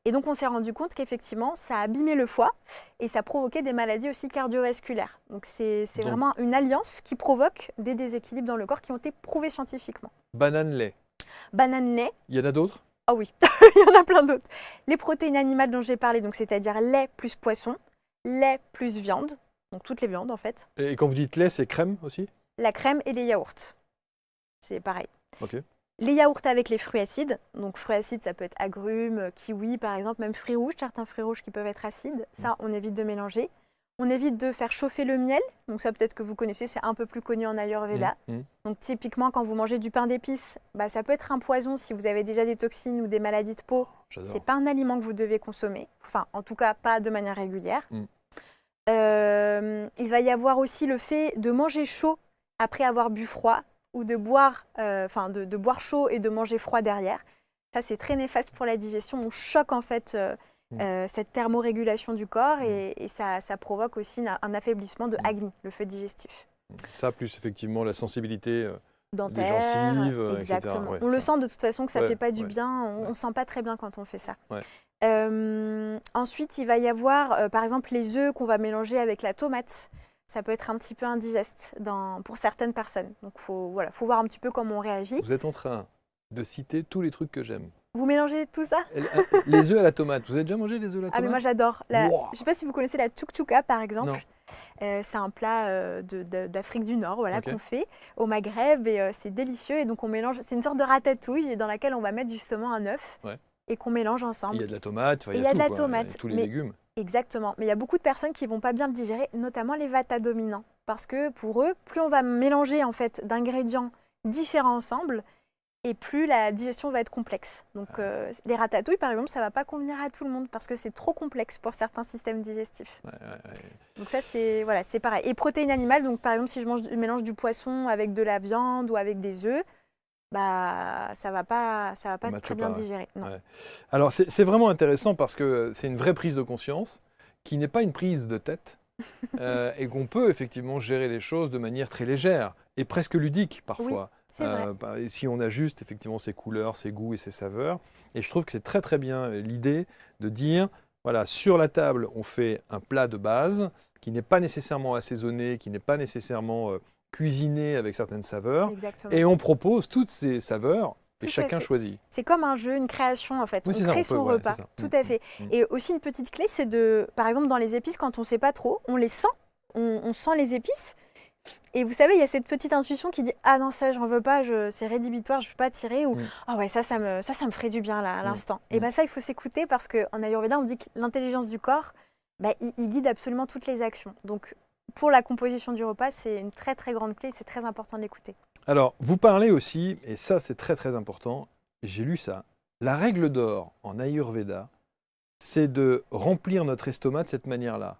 Et donc on s'est rendu compte qu'effectivement, ça a abîmé le foie et ça provoquait des maladies aussi cardiovasculaires. Donc c'est vraiment une alliance qui provoque des déséquilibres dans le corps qui ont été prouvés scientifiquement. Banane, lait. Banane, lait. Il y en a d'autres? Ah oui, il y en a plein d'autres. Les protéines animales dont j'ai parlé, donc c'est-à-dire lait plus poisson, lait plus viande, donc toutes les viandes en fait. Et quand vous dites lait, c'est crème aussi? La crème et les yaourts. C'est pareil. Ok. Les yaourts avec les fruits acides. Donc fruits acides, ça peut être agrumes, kiwi par exemple, même fruits rouges, certains fruits rouges qui peuvent être acides. Ça, on évite de mélanger. On évite de faire chauffer le miel. Donc ça, peut-être que vous connaissez, c'est un peu plus connu en Ayurveda. Donc typiquement, quand vous mangez du pain d'épices, ça peut être un poison si vous avez déjà des toxines ou des maladies de peau. J'adore. C'est pas un aliment que vous devez consommer. Enfin, en tout cas, pas de manière régulière. Il va y avoir aussi le fait de manger chaud après avoir bu froid ou de boire, de boire chaud et de manger froid derrière. Ça, c'est très néfaste pour la digestion. On choque en fait cette thermorégulation du corps et ça provoque aussi un affaiblissement de Agni, le feu digestif. Ça, plus effectivement la sensibilité Dentaire, des gencives, exactement. etc. Ouais, on le sent de toute façon que ça ne fait pas du ouais, bien. On ne sent pas très bien quand on fait ça. Ouais. Ensuite, il va y avoir par exemple les œufs qu'on va mélanger avec la tomate. Ça peut être un petit peu indigeste pour certaines personnes. Donc, il faut voir un petit peu comment on réagit. Vous êtes en train de citer tous les trucs que j'aime. Vous mélangez tout ça? Les œufs à la tomate. Vous avez déjà mangé les œufs à la tomate? Ah, mais moi j'adore. Wow. Je ne sais pas si vous connaissez la tchouk-tchouka par exemple. Non. C'est un plat d'Afrique du Nord Okay. qu'on fait au Maghreb et c'est délicieux. Et donc on mélange, c'est une sorte de ratatouille dans laquelle on va mettre justement un œuf et qu'on mélange ensemble. Il y a de la tomate, il y a de la tout, tomate, il y a tous les légumes. Exactement. Mais il y a beaucoup de personnes qui ne vont pas bien le digérer, notamment les vata dominants. Parce que pour eux, plus on va mélanger en fait d'ingrédients différents ensemble, et plus la digestion va être complexe. Donc les ratatouilles, par exemple, ça ne va pas convenir à tout le monde parce que c'est trop complexe pour certains systèmes digestifs. Donc ça, c'est pareil. Et protéines animales, donc par exemple, si je mélange du poisson avec de la viande ou avec des œufs, bah, ça va pas matche très pas, bien ouais. digérer. Non. Ouais. Alors, c'est vraiment intéressant parce que c'est une vraie prise de conscience qui n'est pas une prise de tête et qu'on peut effectivement gérer les choses de manière très légère et presque ludique Oui, parfois. c'est vrai. Si on ajuste effectivement ses couleurs, ses goûts et ses saveurs. Et je trouve que c'est très très bien l'idée de dire, voilà, sur la table, on fait un plat de base qui n'est pas nécessairement assaisonné, qui n'est pas nécessairement cuisiné avec certaines saveurs. Exactement. Et on propose toutes ces saveurs et Tout à chacun fait. choisit. C'est comme un jeu, une création en fait. Oui, On c'est ça, crée on peut, son ouais, repas. c'est ça. Tout à fait. Et aussi une petite clé, c'est de, par exemple dans les épices, quand on ne sait pas trop, on les sent. On sent les épices. Et vous savez, il y a cette petite intuition qui dit ah non ça j'en veux pas, c'est rédhibitoire, je ne peux pas tirer ou ah ouais ça me ferait du bien là à l'instant. Et bien ça il faut s'écouter parce qu'en Ayurveda on dit que l'intelligence du corps, bah, il guide absolument toutes les actions. Donc pour la composition du repas c'est une très très grande clé, c'est très important de l'écouter. Alors, vous parlez aussi, et ça c'est très très important, j'ai lu ça, la règle d'or en Ayurveda, c'est de remplir notre estomac de cette manière-là.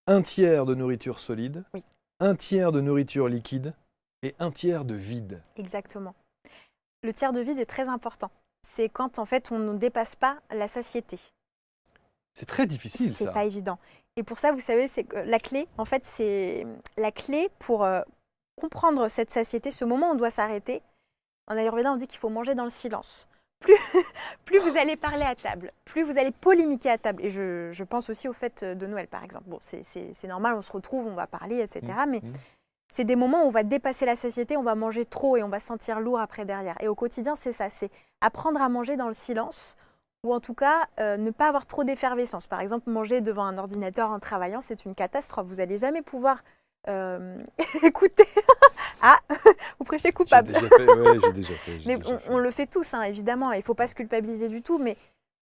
Un tiers de nourriture solide, Oui. un tiers de nourriture liquide et un tiers de vide. Exactement. Le tiers de vide est très important. C'est quand en fait on ne dépasse pas la satiété. C'est très difficile C'est ça. pas évident. Et pour ça, vous savez, c'est que la clé, en fait, c'est la clé pour comprendre cette satiété, ce moment où on doit s'arrêter. En Ayurveda, on dit qu'il faut manger dans le silence. Plus, plus vous allez parler à table, plus vous allez polémiquer à table. Et je pense aussi au fête de Noël, par exemple. Bon, c'est normal, on se retrouve, on va parler, etc. Mais c'est des moments où on va dépasser la satiété, on va manger trop et on va se sentir lourd après derrière. Et au quotidien, c'est ça, c'est apprendre à manger dans le silence ou en tout cas ne pas avoir trop d'effervescence. Par exemple, manger devant un ordinateur en travaillant, c'est une catastrophe. Vous n'allez jamais pouvoir écouter. Ah, vous prêchez coupable. J'ai déjà fait, ouais, j'ai déjà fait. Mais on le fait tous, hein, évidemment, il ne faut pas se culpabiliser du tout, mais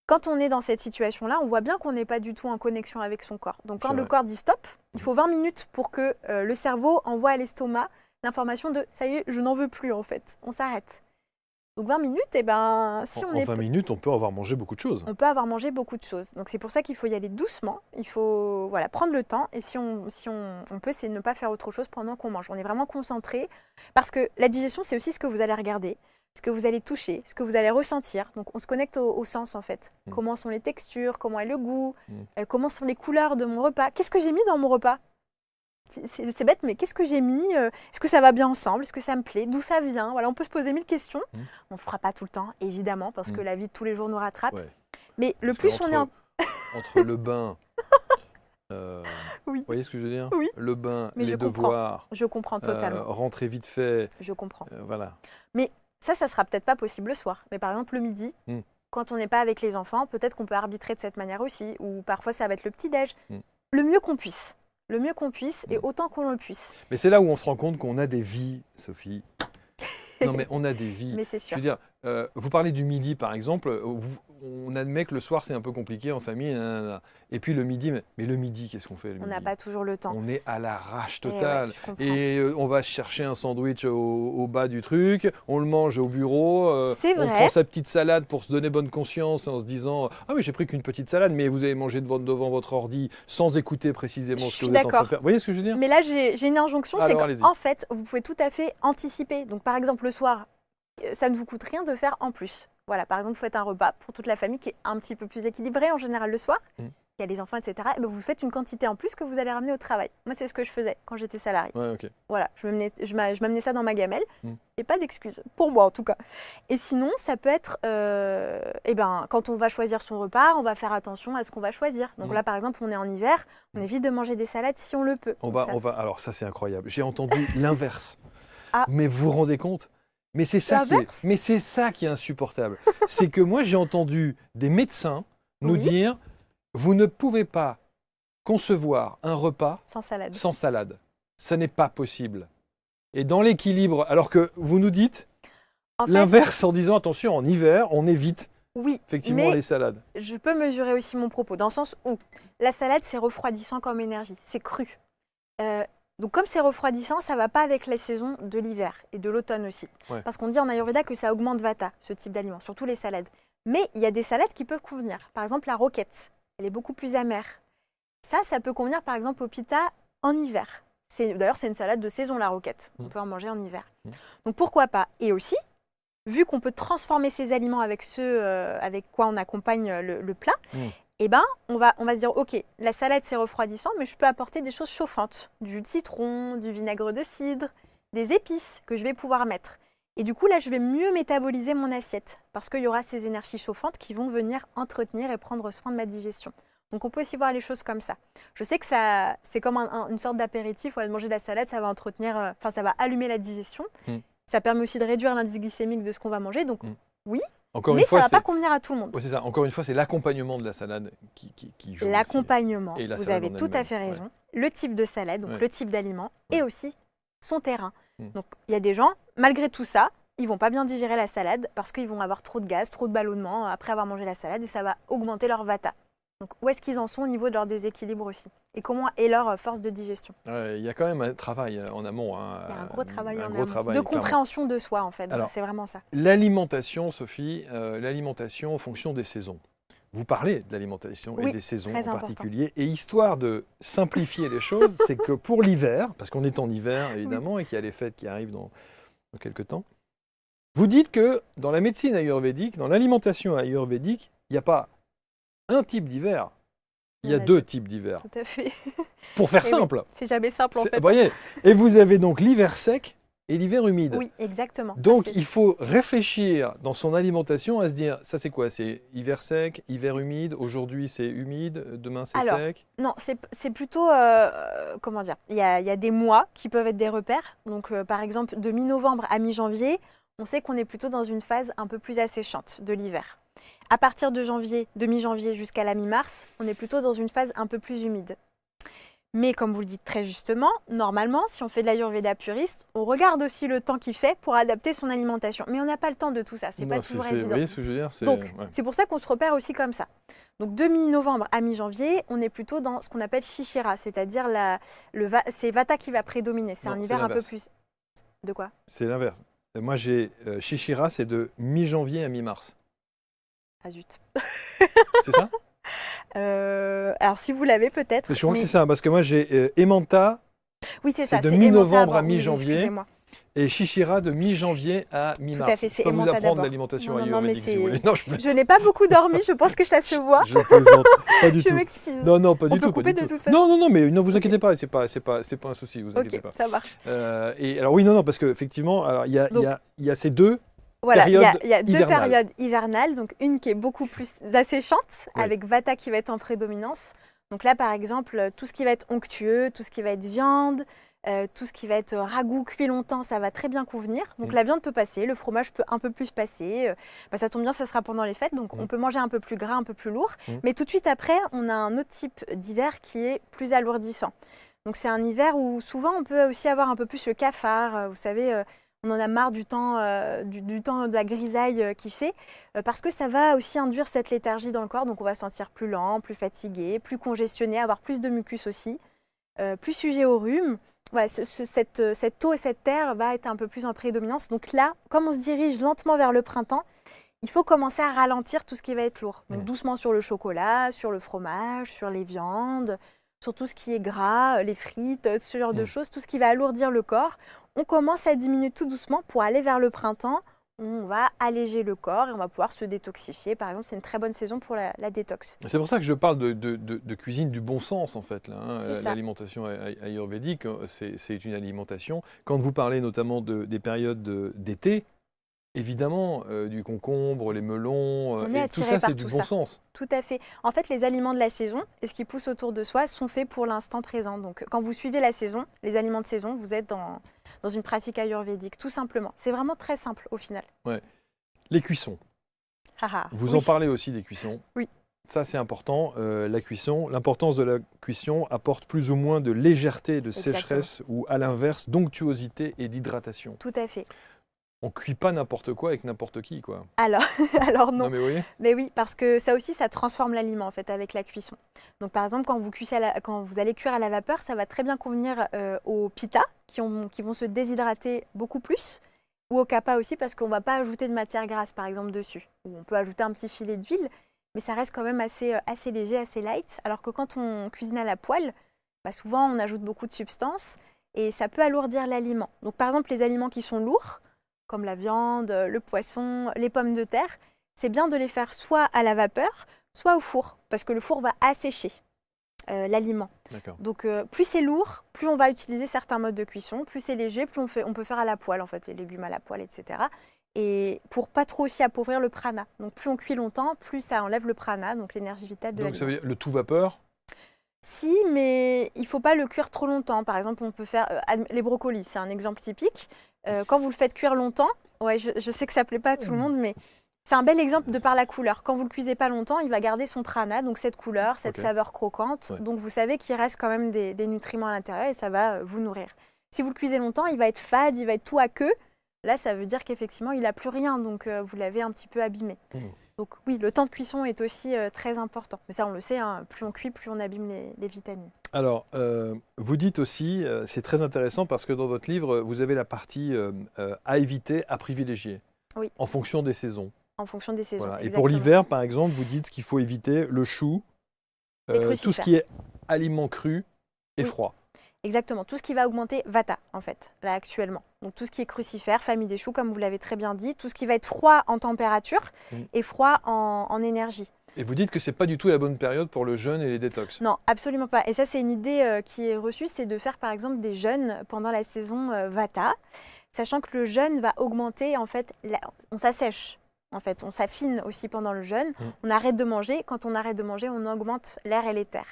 quand on est dans cette situation-là, on voit bien qu'on n'est pas du tout en connexion avec son corps. Donc quand le corps dit stop, il faut 20 minutes pour que le cerveau envoie à l'estomac l'information de « ça y est, je n'en veux plus en fait, on s'arrête ». Donc 20 minutes, et ben, si on est... En 20 minutes, on peut avoir mangé beaucoup de choses. On peut avoir mangé beaucoup de choses. Donc c'est pour ça qu'il faut y aller doucement, il faut voilà, prendre le temps et si on peut, c'est ne pas faire autre chose pendant qu'on mange. On est vraiment concentré parce que la digestion, c'est aussi ce que vous allez regarder, ce que vous allez toucher, ce que vous allez ressentir. Donc on se connecte au sens en fait. Comment sont les textures, comment est le goût, comment sont les couleurs de mon repas. Qu'est-ce que j'ai mis dans mon repas ? C'est bête, mais qu'est-ce que j'ai mis ? Est-ce que ça va bien ensemble ? Est-ce que ça me plaît ? D'où ça vient ? Voilà, on peut se poser 1000 questions. On ne le fera pas tout le temps, évidemment, parce que la vie de tous les jours nous rattrape. Ouais. Mais le Parce plus on est en... Entre le bain, oui. vous voyez ce que je veux dire ? Oui. Le bain, Mais les devoirs, je comprends totalement. rentrer vite fait. Je comprends. Voilà. Mais ça sera peut-être pas possible le soir. Mais par exemple, le midi, quand on n'est pas avec les enfants, peut-être qu'on peut arbitrer de cette manière aussi. Ou parfois, ça va être le petit-déj. Le mieux qu'on puisse. Le mieux qu'on puisse et autant qu'on le puisse. Mais c'est là où on se rend compte qu'on a des vies, Sophie. Non, mais on a des vies. Mais c'est sûr. Je veux dire, vous parlez du midi, par exemple. On admet que le soir, c'est un peu compliqué en famille. Nanana. Et puis le midi, mais le midi, qu'est-ce qu'on fait le midi ? On n'a pas toujours le temps. On est à l'arrache totale. Ouais, et on va chercher un sandwich au bas du truc. On le mange au bureau. C'est vrai. On prend sa petite salade pour se donner bonne conscience en se disant « Ah oui, j'ai pris qu'une petite salade, mais vous avez mangé devant votre ordi sans écouter précisément ce que vous êtes en train de faire. » Vous voyez ce que je veux dire ? Mais là, j'ai une injonction, c'est qu'en fait, vous pouvez tout à fait anticiper. Donc par exemple, le soir, ça ne vous coûte rien de faire en plus. Voilà, par exemple, vous faites un repas pour toute la famille qui est un petit peu plus équilibré en général le soir. Il y a les enfants, etc. Et bien, vous faites une quantité en plus que vous allez ramener au travail. Moi, c'est ce que je faisais quand j'étais salariée. Ouais, okay. Voilà, je m'amenais ça dans ma gamelle. Et pas d'excuses, pour moi en tout cas. Et sinon, ça peut être, quand on va choisir son repas, on va faire attention à ce qu'on va choisir. Donc là, par exemple, on est en hiver, on évite de manger des salades si on le peut. Alors ça, c'est incroyable. J'ai entendu l'inverse. Mais vous vous rendez compte ? Mais c'est ça qui est insupportable. C'est que moi, j'ai entendu des médecins nous dire « Vous ne pouvez pas concevoir un repas sans salade. Ça n'est pas possible. » Et dans l'équilibre, alors que vous nous dites l'inverse en disant « Attention, en hiver, on évite effectivement les salades. » Je peux mesurer aussi mon propos, dans le sens où la salade, c'est refroidissant comme énergie, c'est cru. Donc comme c'est refroidissant, ça ne va pas avec la saison de l'hiver et de l'automne aussi. Parce qu'on dit en Ayurveda que ça augmente Vata, ce type d'aliment, surtout les salades. Mais il y a des salades qui peuvent convenir. Par exemple, la roquette, elle est beaucoup plus amère. Ça peut convenir par exemple au pita en hiver. D'ailleurs, c'est une salade de saison, la roquette. On peut en manger en hiver. Donc pourquoi pas ? Et aussi, vu qu'on peut transformer ces aliments avec ceux avec quoi on accompagne le plat, eh ben, on va se dire, ok, la salade c'est refroidissant, mais je peux apporter des choses chauffantes, du jus de citron, du vinaigre de cidre, des épices que je vais pouvoir mettre. Et du coup, là, je vais mieux métaboliser mon assiette parce qu'il y aura ces énergies chauffantes qui vont venir entretenir et prendre soin de ma digestion. Donc, on peut aussi voir les choses comme ça. Je sais que c'est comme une sorte d'apéritif. On va manger de la salade, ça va entretenir, ça va allumer la digestion. Ça permet aussi de réduire l'indice glycémique de ce qu'on va manger. Donc, oui. Encore mais une fois, ça ne va pas convenir à tout le monde. Oui, c'est ça. Encore une fois, c'est l'accompagnement de la salade qui joue. L'accompagnement, vous avez tout à fait raison. Ouais. Le type de salade, donc le type d'aliment, et aussi son terrain. Donc, il y a des gens, malgré tout ça, ils ne vont pas bien digérer la salade parce qu'ils vont avoir trop de gaz, trop de ballonnement après avoir mangé la salade et ça va augmenter leur vata. Donc, où est-ce qu'ils en sont au niveau de leur déséquilibre aussi? Et comment est leur force de digestion? Il y a quand même un travail en amont. Il y a un gros travail en amont. De compréhension de soi, en fait. C'est vraiment ça. L'alimentation, Sophie, l'alimentation en fonction des saisons. Vous parlez de l'alimentation et des saisons en particulier. Et histoire de simplifier les choses, c'est que pour l'hiver, parce qu'on est en hiver évidemment et qu'il y a les fêtes qui arrivent dans quelques temps, vous dites que dans la médecine ayurvédique, dans l'alimentation ayurvédique, il n'y a pas un type d'hiver, il y a deux types d'hiver. Tout à fait. Pour faire simple. Oui, c'est jamais simple en fait. Vous voyez, et vous avez donc l'hiver sec et l'hiver humide. Oui, exactement. Donc il faut réfléchir dans son alimentation à se dire, ça c'est quoi? C'est hiver sec, hiver humide, aujourd'hui c'est humide, demain c'est sec? Non, c'est plutôt, comment dire, il y a des mois qui peuvent être des repères. Donc par exemple, de mi-novembre à mi-janvier, on sait qu'on est plutôt dans une phase un peu plus asséchante de l'hiver. À partir de mi-janvier jusqu'à la mi-mars, on est plutôt dans une phase un peu plus humide. Mais comme vous le dites très justement, normalement, si on fait de l'ayurveda puriste, on regarde aussi le temps qu'il fait pour adapter son alimentation. Mais on n'a pas le temps de tout ça, c'est pas toujours évident. Vous voyez ce que je veux dire? Donc, c'est pour ça qu'on se repère aussi comme ça. Donc, de mi-novembre à mi-janvier, on est plutôt dans ce qu'on appelle Shishira, c'est-à-dire c'est Vata qui va prédominer. C'est un hiver un peu plus... De quoi? C'est l'inverse. Moi, j'ai Shishira, c'est de mi-janvier à mi-mars. Ah zut. C'est ça? Alors si vous l'avez peut-être. Je crois que c'est ça, parce que moi j'ai Emanta, oui, c'est ça, de mi-novembre à mi-janvier, oui, et Shishira de mi-janvier à mi-mars. Tout à fait, c'est Emanta. Je peux vous apprendre l'alimentation ayurvédique si vous voulez. Non, je n'ai pas beaucoup dormi, je pense que ça se voit. Je plaisante, pas du tout. Je m'excuse. Non, pas du tout. On peut couper de toute façon. Non, mais ne vous inquiétez pas, c'est pas un souci, vous inquiétez pas. Ok, ça marche. Et alors oui, non, parce qu'effectivement, il y a ces deux. Voilà, il y a deux périodes hivernales, donc une qui est beaucoup plus asséchante, avec Vata qui va être en prédominance. Donc là, par exemple, tout ce qui va être onctueux, tout ce qui va être viande, tout ce qui va être ragoût, cuit longtemps, ça va très bien convenir. Donc la viande peut passer, le fromage peut un peu plus passer. Ça tombe bien, ça sera pendant les fêtes, donc on peut manger un peu plus gras, un peu plus lourd. Mais tout de suite après, on a un autre type d'hiver qui est plus alourdissant. Donc c'est un hiver où souvent on peut aussi avoir un peu plus le cafard, vous savez... On en a marre du temps de la grisaille qu'il fait, parce que ça va aussi induire cette léthargie dans le corps. Donc on va se sentir plus lent, plus fatigué, plus congestionné, avoir plus de mucus aussi, plus sujet au rhume. Voilà, cette eau et cette terre va être un peu plus en prédominance. Donc là, comme on se dirige lentement vers le printemps, il faut commencer à ralentir tout ce qui va être lourd. Donc doucement sur le chocolat, sur le fromage, sur les viandes, sur tout ce qui est gras, les frites, ce genre de choses, tout ce qui va alourdir le corps. On commence à diminuer tout doucement pour aller vers le printemps. On va alléger le corps et on va pouvoir se détoxifier. Par exemple, c'est une très bonne saison pour la détox. C'est pour ça que je parle de cuisine du bon sens, en fait. L'alimentation ayurvédique, c'est une alimentation. Quand vous parlez notamment des périodes d'été, évidemment, du concombre, les melons, et tout ça, c'est du bon sens. Tout à fait. En fait, les aliments de la saison et ce qui pousse autour de soi sont faits pour l'instant présent. Donc, quand vous suivez la saison, les aliments de saison, vous êtes dans une pratique ayurvédique, tout simplement. C'est vraiment très simple au final. Ouais. Les cuissons. Vous en parlez aussi des cuissons. Oui. Ça, c'est important. La cuisson, l'importance de la cuisson apporte plus ou moins de légèreté, de sécheresse ou à l'inverse, d'onctuosité et d'hydratation. Tout à fait. On ne cuit pas n'importe quoi avec n'importe qui, quoi. Alors non. Non, mais vous voyez ? Mais oui, parce que ça aussi, ça transforme l'aliment, en fait, avec la cuisson. Donc, par exemple, quand vous allez cuire à la vapeur, ça va très bien convenir aux pitas, qui vont se déshydrater beaucoup plus, ou au kapha aussi, parce qu'on ne va pas ajouter de matière grasse, par exemple, dessus. Ou on peut ajouter un petit filet d'huile, mais ça reste quand même assez léger, assez light. Alors que quand on cuisine à la poêle, souvent, on ajoute beaucoup de substances, et ça peut alourdir l'aliment. Donc, par exemple, les aliments qui sont lourds, comme la viande, le poisson, les pommes de terre, c'est bien de les faire soit à la vapeur, soit au four, parce que le four va assécher l'aliment. D'accord. Donc plus c'est lourd, plus on va utiliser certains modes de cuisson, plus c'est léger, plus on peut faire à la poêle, en fait, les légumes à la poêle, etc. Et pour pas trop aussi appauvrir le prana. Donc plus on cuit longtemps, plus ça enlève le prana, donc l'énergie vitale de Donc ça l'aliment. veut dire le tout vapeur? Si, mais il ne faut pas le cuire trop longtemps. Par exemple, on peut faire les brocolis, c'est un exemple typique. Quand vous le faites cuire longtemps, ouais, je sais que ça ne plaît pas à tout le monde, mais c'est un bel exemple de par la couleur. Quand vous ne le cuisez pas longtemps, il va garder son prana, donc cette couleur, cette saveur croquante. Ouais. Donc vous savez qu'il reste quand même des nutriments à l'intérieur et ça va vous nourrir. Si vous le cuisez longtemps, il va être fade, il va être tout à queue. Là, ça veut dire qu'effectivement, il n'a plus rien, donc vous l'avez un petit peu abîmé. Donc oui, le temps de cuisson est aussi très important. Mais ça, on le sait, hein, plus on cuit, plus on abîme les vitamines. Alors, vous dites aussi, c'est très intéressant parce que dans votre livre, vous avez la partie à éviter, à privilégier, Oui. en fonction des saisons. En fonction des saisons. Voilà. Et pour l'hiver, par exemple, vous dites qu'il faut éviter le chou, tout ce qui est aliments crus et froids. Exactement, tout ce qui va augmenter Vata, en fait, là actuellement. Donc tout ce qui est crucifère, famille des choux, comme vous l'avez très bien dit, tout ce qui va être froid en température et froid en énergie. Et vous dites que ce n'est pas du tout la bonne période pour le jeûne et les détox. Non, absolument pas. Et ça, c'est une idée qui est reçue, c'est de faire par exemple des jeûnes pendant la saison Vata, sachant que le jeûne va augmenter, en fait, on s'assèche. En fait, on s'affine aussi pendant le jeûne. On arrête de manger. Quand on arrête de manger, on augmente l'air et l'éther.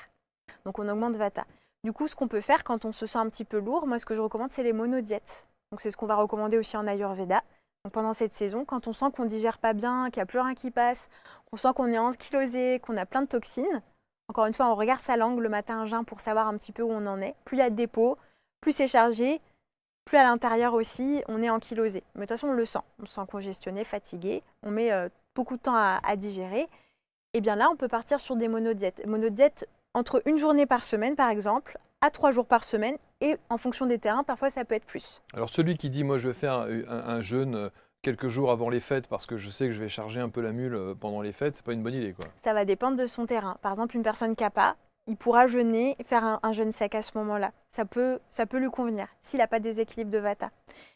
Donc on augmente Vata. Du coup, ce qu'on peut faire quand on se sent un petit peu lourd, moi, ce que je recommande, c'est les monodiètes. Donc, c'est ce qu'on va recommander aussi en Ayurveda. Donc, pendant cette saison, quand on sent qu'on ne digère pas bien, qu'il n'y a plus rien qui passe, qu'on sent qu'on est ankylosé, qu'on a plein de toxines, encore une fois, on regarde sa langue le matin à jeun pour savoir un petit peu où on en est. Plus il y a de dépôts, plus c'est chargé, plus à l'intérieur aussi, on est ankylosé. Mais de toute façon, on le sent. On se sent congestionné, fatigué. On met beaucoup de temps à digérer. Et bien là, on peut partir sur des monodiètes. Monodiètes entre une journée par semaine, par exemple, à 3 jours par semaine, et en fonction des terrains, parfois ça peut être plus. Alors celui qui dit, moi je vais faire un jeûne quelques jours avant les fêtes parce que je sais que je vais charger un peu la mule pendant les fêtes, c'est pas une bonne idée, quoi. Ça va dépendre de son terrain. Par exemple, une personne kapha, il pourra jeûner et faire un jeûne sec à ce moment-là. Ça peut lui convenir, s'il n'a pas de déséquilibre de Vata.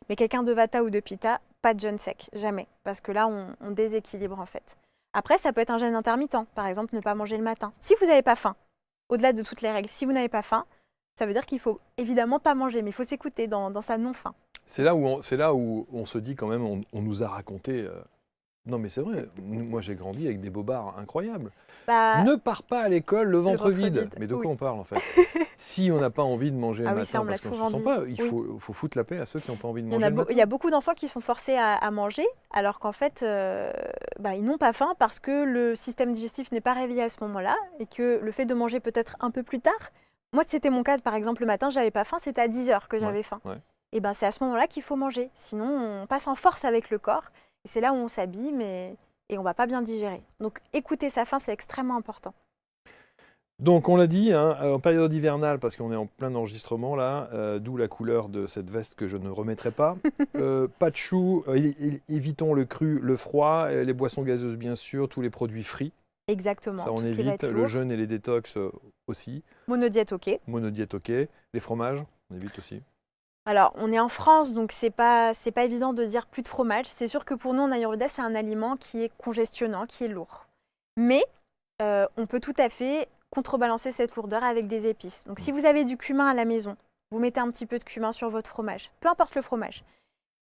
Mais quelqu'un de Vata ou de Pitta, pas de jeûne sec, jamais. Parce que là, on déséquilibre en fait. Après, ça peut être un jeûne intermittent. Par exemple, ne pas manger le matin. Si vous n'avez pas faim, au-delà de toutes les règles, si vous n'avez pas faim, ça veut dire qu'il faut évidemment pas manger, mais il faut s'écouter dans sa non-faim. C'est là où on se dit quand même, on nous a raconté... Non mais c'est vrai, moi j'ai grandi avec des bobards incroyables. Ne pars pas à l'école le ventre vide. Mais de quoi on parle en fait? Si on n'a pas envie de manger le matin parce qu'on ne se sent pas, il faut foutre la paix à ceux qui n'ont pas envie de manger le matin. Il y a beaucoup d'enfants qui sont forcés à manger, alors qu'en fait, ils n'ont pas faim parce que le système digestif n'est pas réveillé à ce moment-là et que le fait de manger peut-être un peu plus tard. Moi, c'était mon cas, par exemple, le matin, j'avais pas faim, c'était à 10h que j'avais faim. Et c'est à ce moment-là qu'il faut manger. Sinon, on passe en force avec le corps. Et c'est là où on s'abîme et on ne va pas bien digérer. Donc, écouter sa faim, c'est extrêmement important. Donc, on l'a dit, hein, en période hivernale, parce qu'on est en plein enregistrement là, d'où la couleur de cette veste que je ne remettrai pas. Pas de chou, évitons le cru, le froid, les boissons gazeuses bien sûr, tous les produits frits. Exactement. Ça, on évite. Le jeûne et les détox aussi. Monodiète, ok. Monodiète, ok. Les fromages, on évite aussi. Alors, on est en France, donc c'est pas évident de dire plus de fromage. C'est sûr que pour nous, en Ayurveda, c'est un aliment qui est congestionnant, qui est lourd. Mais on peut tout à fait contrebalancer cette lourdeur avec des épices. Donc, si vous avez du cumin à la maison, vous mettez un petit peu de cumin sur votre fromage. Peu importe le fromage.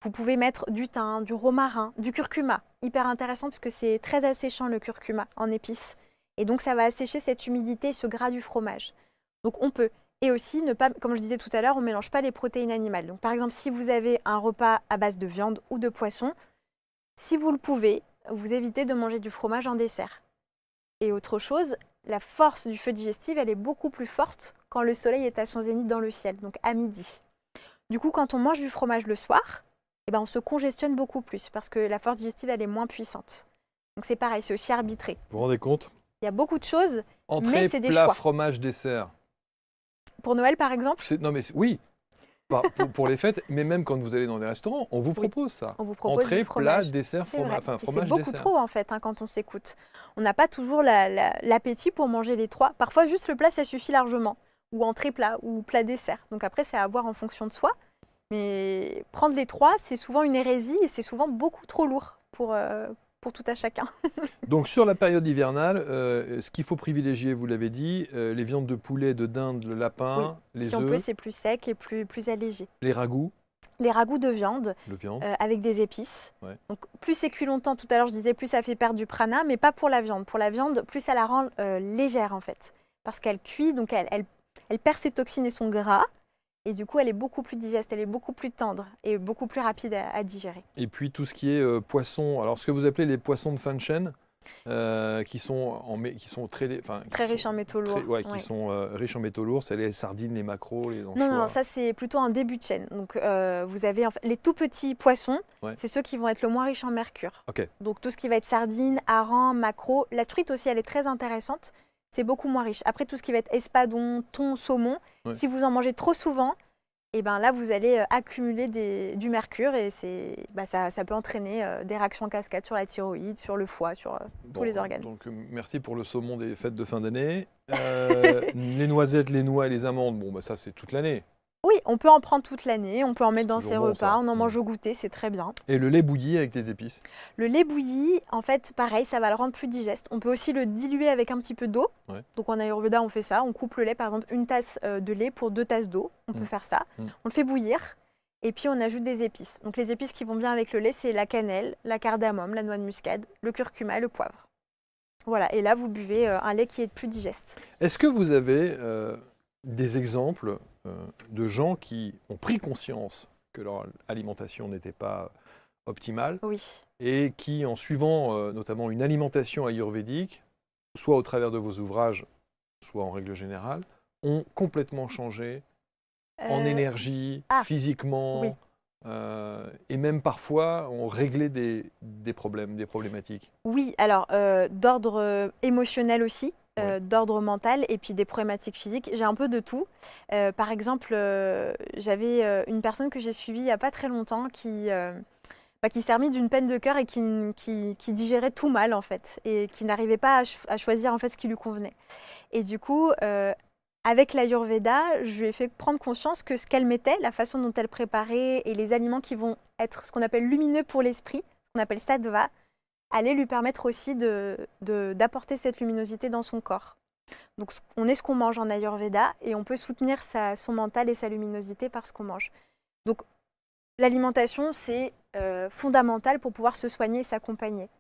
Vous pouvez mettre du thym, du romarin, du curcuma. Hyper intéressant parce que c'est très asséchant le curcuma en épices. Et donc, ça va assécher cette humidité, ce gras du fromage. Donc, on peut. Et aussi, ne pas, comme je disais tout à l'heure, on ne mélange pas les protéines animales. Donc, par exemple, si vous avez un repas à base de viande ou de poisson, si vous le pouvez, vous évitez de manger du fromage en dessert. Et autre chose, la force du feu digestif, elle est beaucoup plus forte quand le soleil est à son zénith dans le ciel, donc à midi. Du coup, quand on mange du fromage le soir, on se congestionne beaucoup plus parce que la force digestive, elle est moins puissante. Donc, c'est pareil, c'est aussi arbitré. Vous vous rendez compte? Il y a beaucoup de choses, entrée, mais c'est des plat, choix. fromage, dessert. Pour Noël, par exemple? Non, mais oui, pour les fêtes, mais même quand vous allez dans les restaurants, on vous propose ça. On vous propose entrée, du fromage. plat, dessert, fromage, c'est beaucoup dessert. trop en fait quand on s'écoute. On n'a pas toujours l'appétit pour manger les trois. Parfois, juste le plat, ça suffit largement. Ou entrée, plat, ou plat, dessert. Donc après, c'est à voir en fonction de soi. Mais prendre les trois, c'est souvent une hérésie et c'est souvent beaucoup trop lourd pour tout à chacun. Donc sur la période hivernale, ce qu'il faut privilégier, vous l'avez dit, les viandes de poulet, de dinde, le lapin, les Si on peut, œufs, c'est plus sec et plus allégé. les ragoûts Les ragoûts de viande de viande. avec des épices. Ouais. Donc plus c'est cuit longtemps, tout à l'heure je disais plus ça fait perdre du prana, mais pas pour la viande. Pour la viande, plus ça la rend légère en fait. Parce qu'elle cuit, donc elle perd ses toxines et son gras. Et du coup, elle est beaucoup plus digeste, elle est beaucoup plus tendre et beaucoup plus rapide à digérer. Et puis tout ce qui est poisson, alors ce que vous appelez les poissons de fin de chaîne, qui sont Très riche en métaux lourds. qui sont riches en métaux lourds, c'est les sardines, les maquereaux, les anchois. Non, ça c'est plutôt un début de chaîne. Donc vous avez les tout petits poissons, c'est ceux qui vont être le moins riches en mercure. Ok. Donc tout ce qui va être sardines, harengs, maquereaux. La truite aussi, elle est très intéressante. C'est beaucoup moins riche. Après, tout ce qui va être espadon, thon, saumon, si vous en mangez trop souvent, et ben là, vous allez accumuler du mercure et ça peut entraîner des réactions en cascade sur la thyroïde, sur le foie, sur tous les organes. Donc merci pour le saumon des fêtes de fin d'année. Les noisettes, les noix et les amandes, ça c'est toute l'année. Oui, on peut en prendre toute l'année, on peut en mettre dans ses bon, repas, ça. on en mange au goûter, c'est très bien. Et le lait bouilli avec des épices. Le lait bouilli, en fait, pareil, ça va le rendre plus digeste. On peut aussi le diluer avec un petit peu d'eau. Ouais. Donc en Ayurveda, on fait ça. On coupe le lait, par exemple, une tasse de lait pour 2 tasses d'eau. On peut faire ça. On le fait bouillir et puis on ajoute des épices. Donc les épices qui vont bien avec le lait, c'est la cannelle, la cardamome, la noix de muscade, le curcuma, le poivre. Voilà, et là, vous buvez un lait qui est plus digeste. Est-ce que vous avez des exemples de gens qui ont pris conscience que leur alimentation n'était pas optimale et qui, en suivant notamment une alimentation ayurvédique, soit au travers de vos ouvrages, soit en règle générale, ont complètement changé en énergie, physiquement, et même parfois ont réglé des problèmes, des problématiques? Oui, alors d'ordre émotionnel aussi. D'ordre mental et puis des problématiques physiques. J'ai un peu de tout. Par exemple, j'avais une personne que j'ai suivie il n'y a pas très longtemps qui s'est remis d'une peine de cœur et qui digérait tout mal en fait et qui n'arrivait pas à choisir en fait ce qui lui convenait. Et du coup, avec l'Ayurveda, je lui ai fait prendre conscience que ce qu'elle mettait, la façon dont elle préparait et les aliments qui vont être ce qu'on appelle lumineux pour l'esprit, ce qu'on appelle sattva, allait lui permettre aussi d'apporter cette luminosité dans son corps. Donc on est ce qu'on mange en Ayurveda et on peut soutenir son mental et sa luminosité par ce qu'on mange. Donc l'alimentation, c'est fondamental pour pouvoir se soigner et s'accompagner.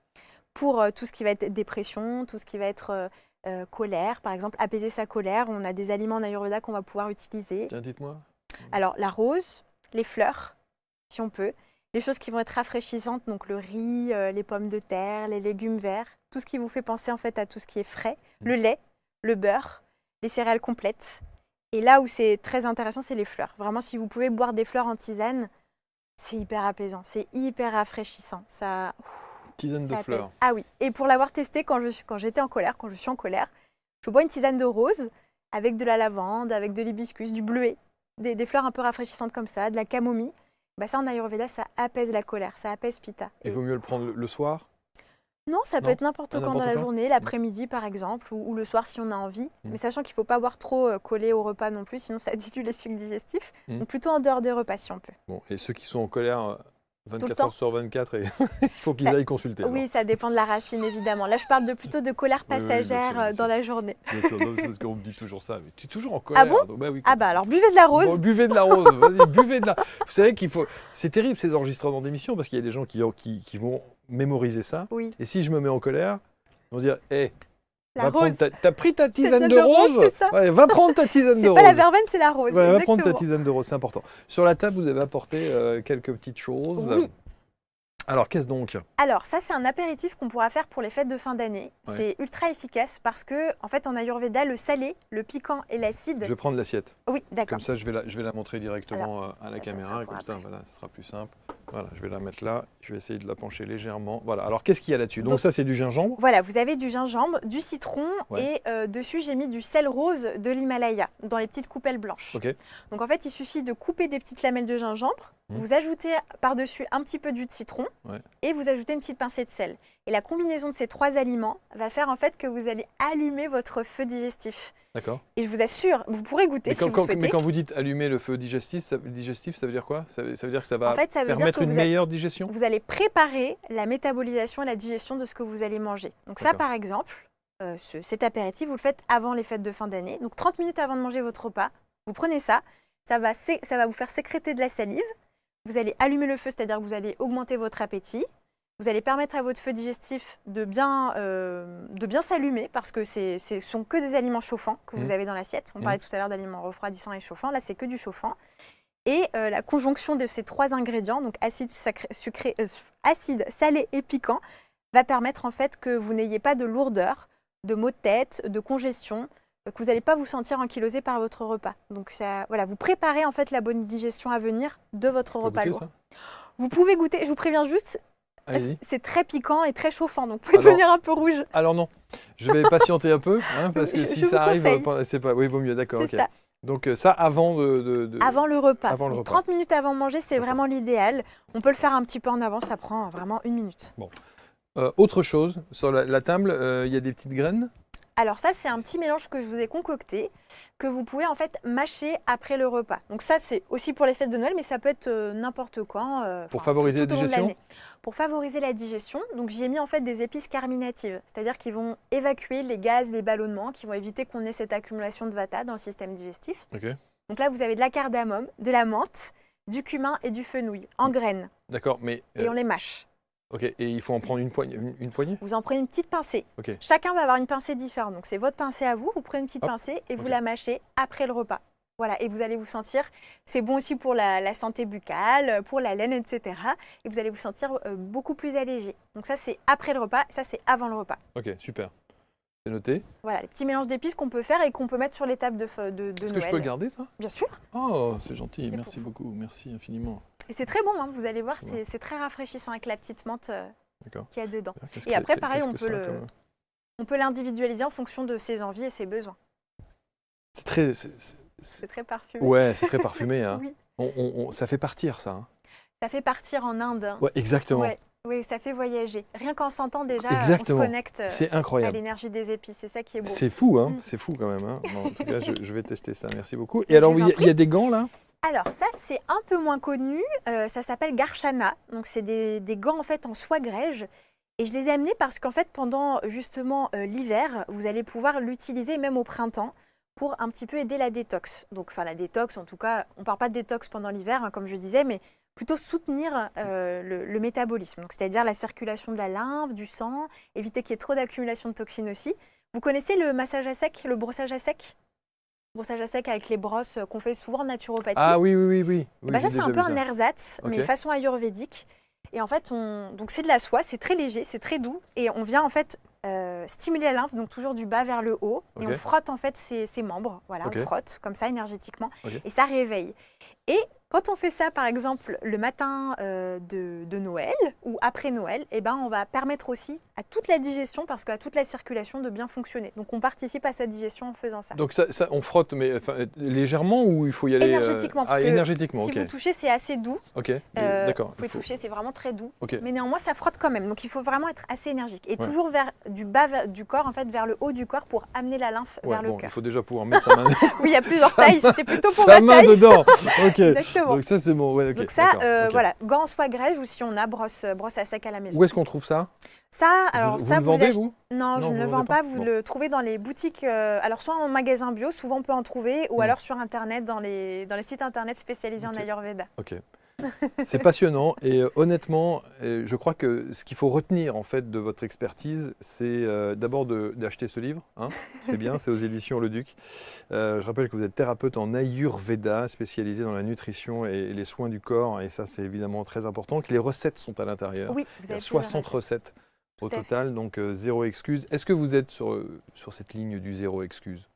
Pour tout ce qui va être dépression, tout ce qui va être colère, par exemple, apaiser sa colère, on a des aliments en Ayurveda qu'on va pouvoir utiliser. Tiens, dites-moi. Alors la rose, les fleurs, si on peut. Les choses qui vont être rafraîchissantes, donc le riz, les pommes de terre, les légumes verts, tout ce qui vous fait penser en fait à tout ce qui est frais, le lait, le beurre, les céréales complètes. Et là où c'est très intéressant, c'est les fleurs. Vraiment, si vous pouvez boire des fleurs en tisane, c'est hyper apaisant, c'est hyper rafraîchissant. Tisane de fleurs. Ah oui, et pour l'avoir testé quand j'étais en colère, quand je suis en colère, je bois une tisane de rose avec de la lavande, avec de l'hibiscus, du bleuet, des fleurs un peu rafraîchissantes comme ça, de la camomille. Ça en Ayurveda, ça apaise la colère, ça apaise Pitta. Il vaut mieux le prendre le soir? Non, ça peut être n'importe quand dans la journée, l'après-midi par exemple, ou le soir si on a envie. Mais sachant qu'il ne faut pas boire trop collé au repas non plus, sinon ça dilue les sucs digestifs. Donc plutôt en dehors des repas si on peut. Bon, et ceux qui sont en colère 24 heures sur 24, il faut qu'ils aillent consulter. Oui, ça dépend de la racine évidemment. Là, je parle plutôt de colère passagère bien sûr. Dans la journée. Bien sûr, c'est parce qu'on me dit toujours ça. Mais tu es toujours en colère. Ah bon? Donc, oui, alors buvez de la rose. Bon, buvez de la rose, vas-y, buvez de la... Vous savez qu'il faut... C'est terrible ces enregistrements d'émissions parce qu'il y a des gens qui vont mémoriser ça. Oui. Et si je me mets en colère, ils vont dire hé, rose. T'as pris ta tisane de rose, ouais, va prendre ta tisane de rose. C'est pas la verveine, c'est la rose. Ouais, va prendre ta tisane de rose, c'est important. Sur la table, vous avez apporté quelques petites choses. Oui. Alors, qu'est-ce donc? Alors, ça, c'est un apéritif qu'on pourra faire pour les fêtes de fin d'année. Ouais. C'est ultra efficace parce que, en fait, en Ayurveda, le salé, le piquant et l'acide... Je vais prendre l'assiette. Oui, d'accord. Comme ça, je vais la montrer directement à la caméra. Et comme ça, voilà, ça sera plus simple. Voilà, je vais la mettre là. Je vais essayer de la pencher légèrement. Voilà. Alors, qu'est-ce qu'il y a là-dessus? Donc, ça, c'est du gingembre. Voilà, vous avez du gingembre, du citron et dessus, j'ai mis du sel rose de l'Himalaya dans les petites coupelles blanches. Okay. Donc, en fait, il suffit de couper des petites lamelles de gingembre, Vous ajoutez par-dessus un petit peu de jus de citron et vous ajoutez une petite pincée de sel. Et la combinaison de ces 3 aliments va faire en fait que vous allez allumer votre feu digestif. D'accord. Et je vous assure, vous pourrez goûter si vous souhaitez. Mais quand vous dites allumer le feu digestif, ça veut dire quoi? Ça veut dire que ça va permettre une meilleure digestion? Vous allez préparer la métabolisation et la digestion de ce que vous allez manger. Donc ça, par exemple, cet apéritif, vous le faites avant les fêtes de fin d'année. Donc 30 minutes avant de manger votre repas, vous prenez ça, ça va vous faire sécréter de la salive. Vous allez allumer le feu, c'est-à-dire que vous allez augmenter votre appétit. Vous allez permettre à votre feu digestif de bien s'allumer parce que ce sont que des aliments chauffants que vous avez dans l'assiette. On parlait tout à l'heure d'aliments refroidissants et chauffants. Là, c'est que du chauffant. Et la conjonction de ces 3 ingrédients, donc acide, salé et piquant, va permettre en fait que vous n'ayez pas de lourdeur, de maux de tête, de congestion, que vous n'allez pas vous sentir ankylosé par votre repas. Donc ça, voilà, vous préparez en fait la bonne digestion à venir de votre repas lourd. Vous pouvez goûter, je vous préviens juste, c'est très piquant et très chauffant, donc vous pouvez devenir un peu rouge. Alors non, je vais patienter un peu, parce que si ça arrive, c'est pas... Oui, vaut mieux, d'accord, ok. Donc ça avant avant le repas. Avant le repas. 30 minutes avant manger, c'est vraiment l'idéal. On peut le faire un petit peu en avance, ça prend vraiment 1 minute. Bon. Autre chose, sur la table, il y a des petites graines? Alors ça, c'est un petit mélange que je vous ai concocté, que vous pouvez en fait mâcher après le repas. Donc ça, c'est aussi pour les fêtes de Noël, mais ça peut être n'importe quand. Pour favoriser la digestion? Pour favoriser la digestion, donc j'y ai mis en fait des épices carminatives, c'est-à-dire qu'ils vont évacuer les gaz, les ballonnements, qui vont éviter qu'on ait cette accumulation de vata dans le système digestif. Okay. Donc là, vous avez de la cardamome, de la menthe, du cumin et du fenouil en graines. D'accord, mais... Et on les mâche. Ok, et il faut en prendre une poignée? Vous en prenez une petite pincée. Okay. Chacun va avoir une pincée différente. Donc c'est votre pincée à vous, vous prenez une petite pincée et vous la mâchez après le repas. Voilà, et vous allez vous sentir, c'est bon aussi pour la santé buccale, pour la laine, etc. Et vous allez vous sentir beaucoup plus allégé. Donc ça c'est après le repas, ça c'est avant le repas. Ok, super. C'est noté. Voilà, les petits mélanges d'épices qu'on peut faire et qu'on peut mettre sur les tables de Noël. Est-ce que je peux garder ça? Bien sûr. Oh, c'est gentil, merci beaucoup, merci infiniment. Et c'est très bon, hein, vous allez voir, c'est très rafraîchissant avec la petite menthe qu'il y a dedans. Et après, pareil, on peut l'individualiser en fonction de ses envies et ses besoins. C'est très parfumé. Ouais, c'est très parfumé. Hein. Oui. Ça fait partir, ça. Hein. Ça fait partir en Inde. Hein. Ouais, exactement. Ouais. Oui, ça fait voyager. Rien qu'en sentant déjà, exactement. On se connecte c'est incroyable. à l'énergie des épices. C'est ça qui est beau. C'est fou, hein. C'est fou quand même. Hein. Bon, en tout cas, je vais tester ça. Merci beaucoup. Et alors, il y a des gants là? Alors ça, c'est un peu moins connu. Ça s'appelle Garchana. Donc c'est des gants en fait en soie grège. Et je les ai amenés parce qu'en fait, pendant justement l'hiver, vous allez pouvoir l'utiliser même au printemps pour un petit peu aider la détox. Donc, enfin la détox, en tout cas, on ne parle pas de détox pendant l'hiver, hein, comme je disais, mais plutôt soutenir le métabolisme. Donc, c'est-à-dire la circulation de la lymphe, du sang, éviter qu'il y ait trop d'accumulation de toxines aussi. Vous connaissez le massage à sec, le brossage à sec? Brossage à sec avec les brosses qu'on fait souvent en naturopathie. Ah oui. Bah, ça, c'est un peu un ersatz, mais façon ayurvédique. Et en fait, donc c'est de la soie, c'est très léger, c'est très doux. Et on vient en fait stimuler la lymphe, donc toujours du bas vers le haut. Et on frotte en fait ses membres. Voilà, on frotte comme ça énergétiquement. Et ça réveille. Et quand on fait ça, par exemple, le matin de Noël ou après Noël, eh ben, on va permettre aussi à toute la digestion, parce qu'à toute la circulation, de bien fonctionner. Donc, on participe à sa digestion en faisant ça. Donc, ça on frotte, mais légèrement ou il faut y aller énergétiquement. Parce que énergétiquement, si vous touchez, c'est assez doux. Ok, d'accord. Vous pouvez toucher, c'est vraiment très doux. Okay. Mais néanmoins, ça frotte quand même. Donc, il faut vraiment être assez énergique. Et toujours vers du bas du corps, en fait, vers le haut du corps pour amener la lymphe vers le cœur. Il faut déjà pouvoir mettre sa main dedans. Oui, il y a plusieurs tailles. C'est plutôt pour sa ma main taille. dedans. Ok. Exactement. Donc, ça, c'est bon. Ouais, okay. Donc, ça, voilà, gants en soie grège ou si on a brosse à sec à la maison. Où est-ce qu'on trouve ça? Ça, alors vous ça, le vendez, vous? Non, je ne le vends pas. Vous le trouvez dans les boutiques, alors soit en magasin bio, souvent on peut en trouver, ou alors sur Internet, dans les sites Internet spécialisés en Ayurveda. Ok. C'est passionnant et honnêtement, je crois que ce qu'il faut retenir en fait de votre expertise, c'est d'abord d'acheter ce livre. Hein, c'est bien, c'est aux éditions Le Duc. Je rappelle que vous êtes thérapeute en Ayurveda, spécialisé dans la nutrition et les soins du corps, et ça c'est évidemment très important. Que les recettes sont à l'intérieur. Oui, il y a 60 recettes au total, donc zéro excuse. Est-ce que vous êtes sur cette ligne du zéro excuse?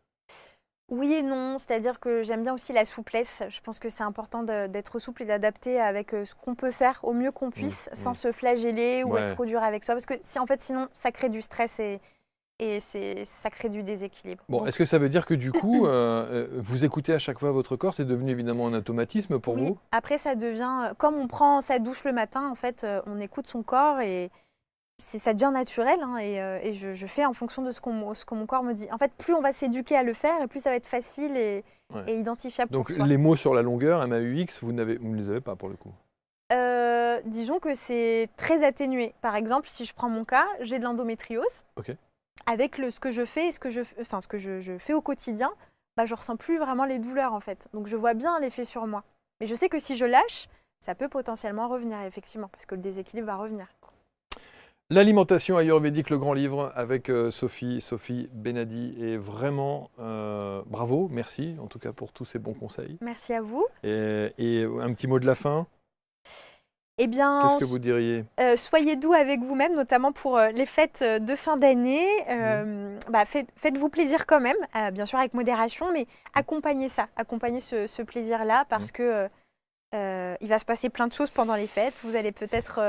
Oui et non, c'est-à-dire que j'aime bien aussi la souplesse. Je pense que c'est important d'être souple et d'adapter avec ce qu'on peut faire au mieux qu'on puisse, sans se flageller ou être trop dur avec soi. Parce que sinon, ça crée du stress et et ça crée du déséquilibre. Bon, Donc, est-ce que ça veut dire que du coup, vous écoutez à chaque fois votre corps? C'est devenu évidemment un automatisme pour oui, vous? après ça devient, comme on prend sa douche le matin, en fait, on écoute son corps et ça devient naturel, hein, et je fais en fonction de ce que mon corps me dit. En fait, plus on va s'éduquer à le faire, et plus ça va être facile et Ouais. identifiable Donc pour soi. les mots sur la longueur, MAUX, vous ne les avez pas pour le coup? Disons que c'est très atténué. Par exemple, si je prends mon cas, j'ai de l'endométriose. Ok. Avec ce que je fais, ce que je fais au quotidien, bah, je ressens plus vraiment les douleurs en fait. Donc je vois bien l'effet sur moi. Mais je sais que si je lâche, ça peut potentiellement revenir effectivement, parce que le déséquilibre va revenir. L'alimentation ayurvédique, le grand livre avec Sophie Benadi. Et vraiment, bravo, merci en tout cas pour tous ces bons conseils. Merci à vous. Et un petit mot de la fin, Eh bien, qu'est-ce que vous diriez? soyez doux avec vous-même, notamment pour les fêtes de fin d'année. Faites-vous plaisir quand même, bien sûr avec modération, mais accompagnez ça, accompagnez ce plaisir-là, parce que il va se passer plein de choses pendant les fêtes. Vous allez peut-être,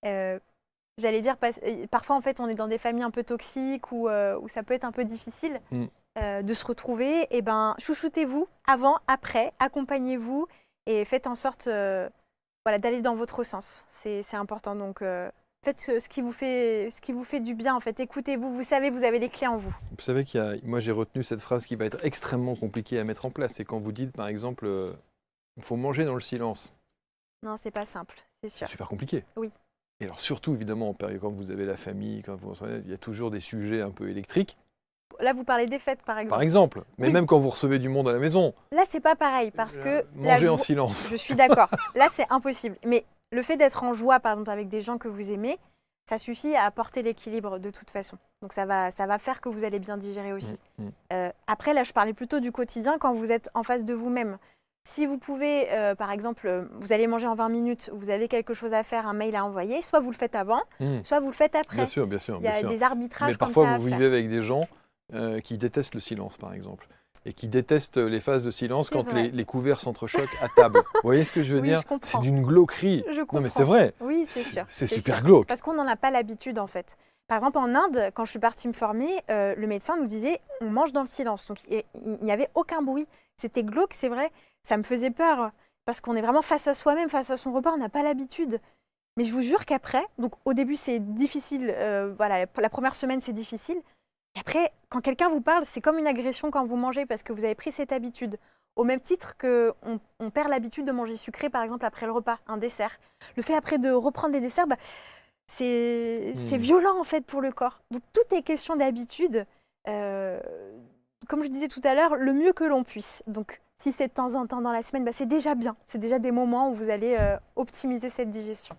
j'allais dire, parfois en fait on est dans des familles un peu toxiques où ça peut être un peu difficile de se retrouver. Et ben, chouchoutez-vous avant, après, accompagnez-vous et faites en sorte d'aller dans votre sens. C'est important. Donc faites ce qui vous fait du bien en fait. Écoutez-vous, vous savez, vous avez les clés en vous. Vous savez moi j'ai retenu cette phrase qui va être extrêmement compliquée à mettre en place. C'est quand vous dites par exemple, il faut manger dans le silence. Non, c'est pas simple, c'est sûr. C'est super compliqué. Oui. Et alors surtout évidemment en période quand vous avez la famille, il y a toujours des sujets un peu électriques. Là, vous parlez des fêtes, par exemple. Par exemple, mais Oui. même quand vous recevez du monde à la maison. Là, c'est pas pareil, parce que manger en silence. Je suis d'accord. Là, c'est impossible. Mais le fait d'être en joie, par exemple, avec des gens que vous aimez, ça suffit à apporter l'équilibre de toute façon. Donc ça va faire que vous allez bien digérer aussi. Après, là, je parlais plutôt du quotidien quand vous êtes en face de vous-même. Si vous pouvez, par exemple, vous allez manger en 20 minutes, vous avez quelque chose à faire, un mail à envoyer, soit vous le faites avant, soit vous le faites après. Bien sûr, bien sûr. Il y a des arbitrages mais comme parfois, ça à vous vivez faire. avec des gens qui détestent le silence, par exemple. Et qui détestent les phases de silence quand les couverts s'entrechoquent à table. Vous voyez ce que je veux dire? C'est d'une glauquerie. Je comprends. Non, mais c'est vrai. Oui, c'est sûr. C'est super glauque. Parce qu'on n'en a pas l'habitude, en fait. Par exemple, en Inde, quand je suis partie me former, le médecin nous disait on mange dans le silence. Donc, il n'y avait aucun bruit. C'était glauque, c'est vrai. Ça me faisait peur. Parce qu'on est vraiment face à soi-même, face à son repas, on n'a pas l'habitude. Mais je vous jure qu'après, donc au début c'est difficile, la première semaine c'est difficile. Et après, quand quelqu'un vous parle, c'est comme une agression quand vous mangez parce que vous avez pris cette habitude. Au même titre qu'on perd l'habitude de manger sucré, par exemple, après le repas, un dessert. Le fait après de reprendre les desserts, c'est violent en fait pour le corps. Donc tout est question d'habitude. Comme je disais tout à l'heure, le mieux que l'on puisse. Donc si c'est de temps en temps dans la semaine, c'est déjà bien. C'est déjà des moments où vous allez optimiser cette digestion.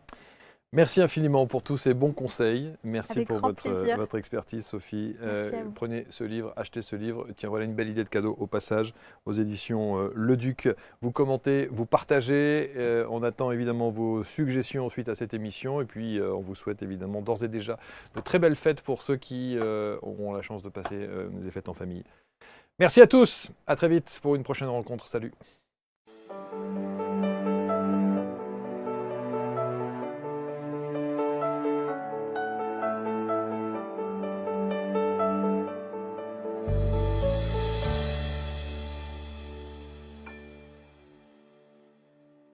Merci infiniment pour tous ces bons conseils. Merci Avec pour votre expertise, Sophie. Prenez ce livre, achetez ce livre. Tiens, voilà une belle idée de cadeau au passage aux éditions Le Duc. Vous commentez, vous partagez. On attend évidemment vos suggestions suite à cette émission. Et puis, on vous souhaite évidemment d'ores et déjà de très belles fêtes pour ceux qui auront la chance de passer des fêtes en famille. Merci à tous. À très vite pour une prochaine rencontre. Salut.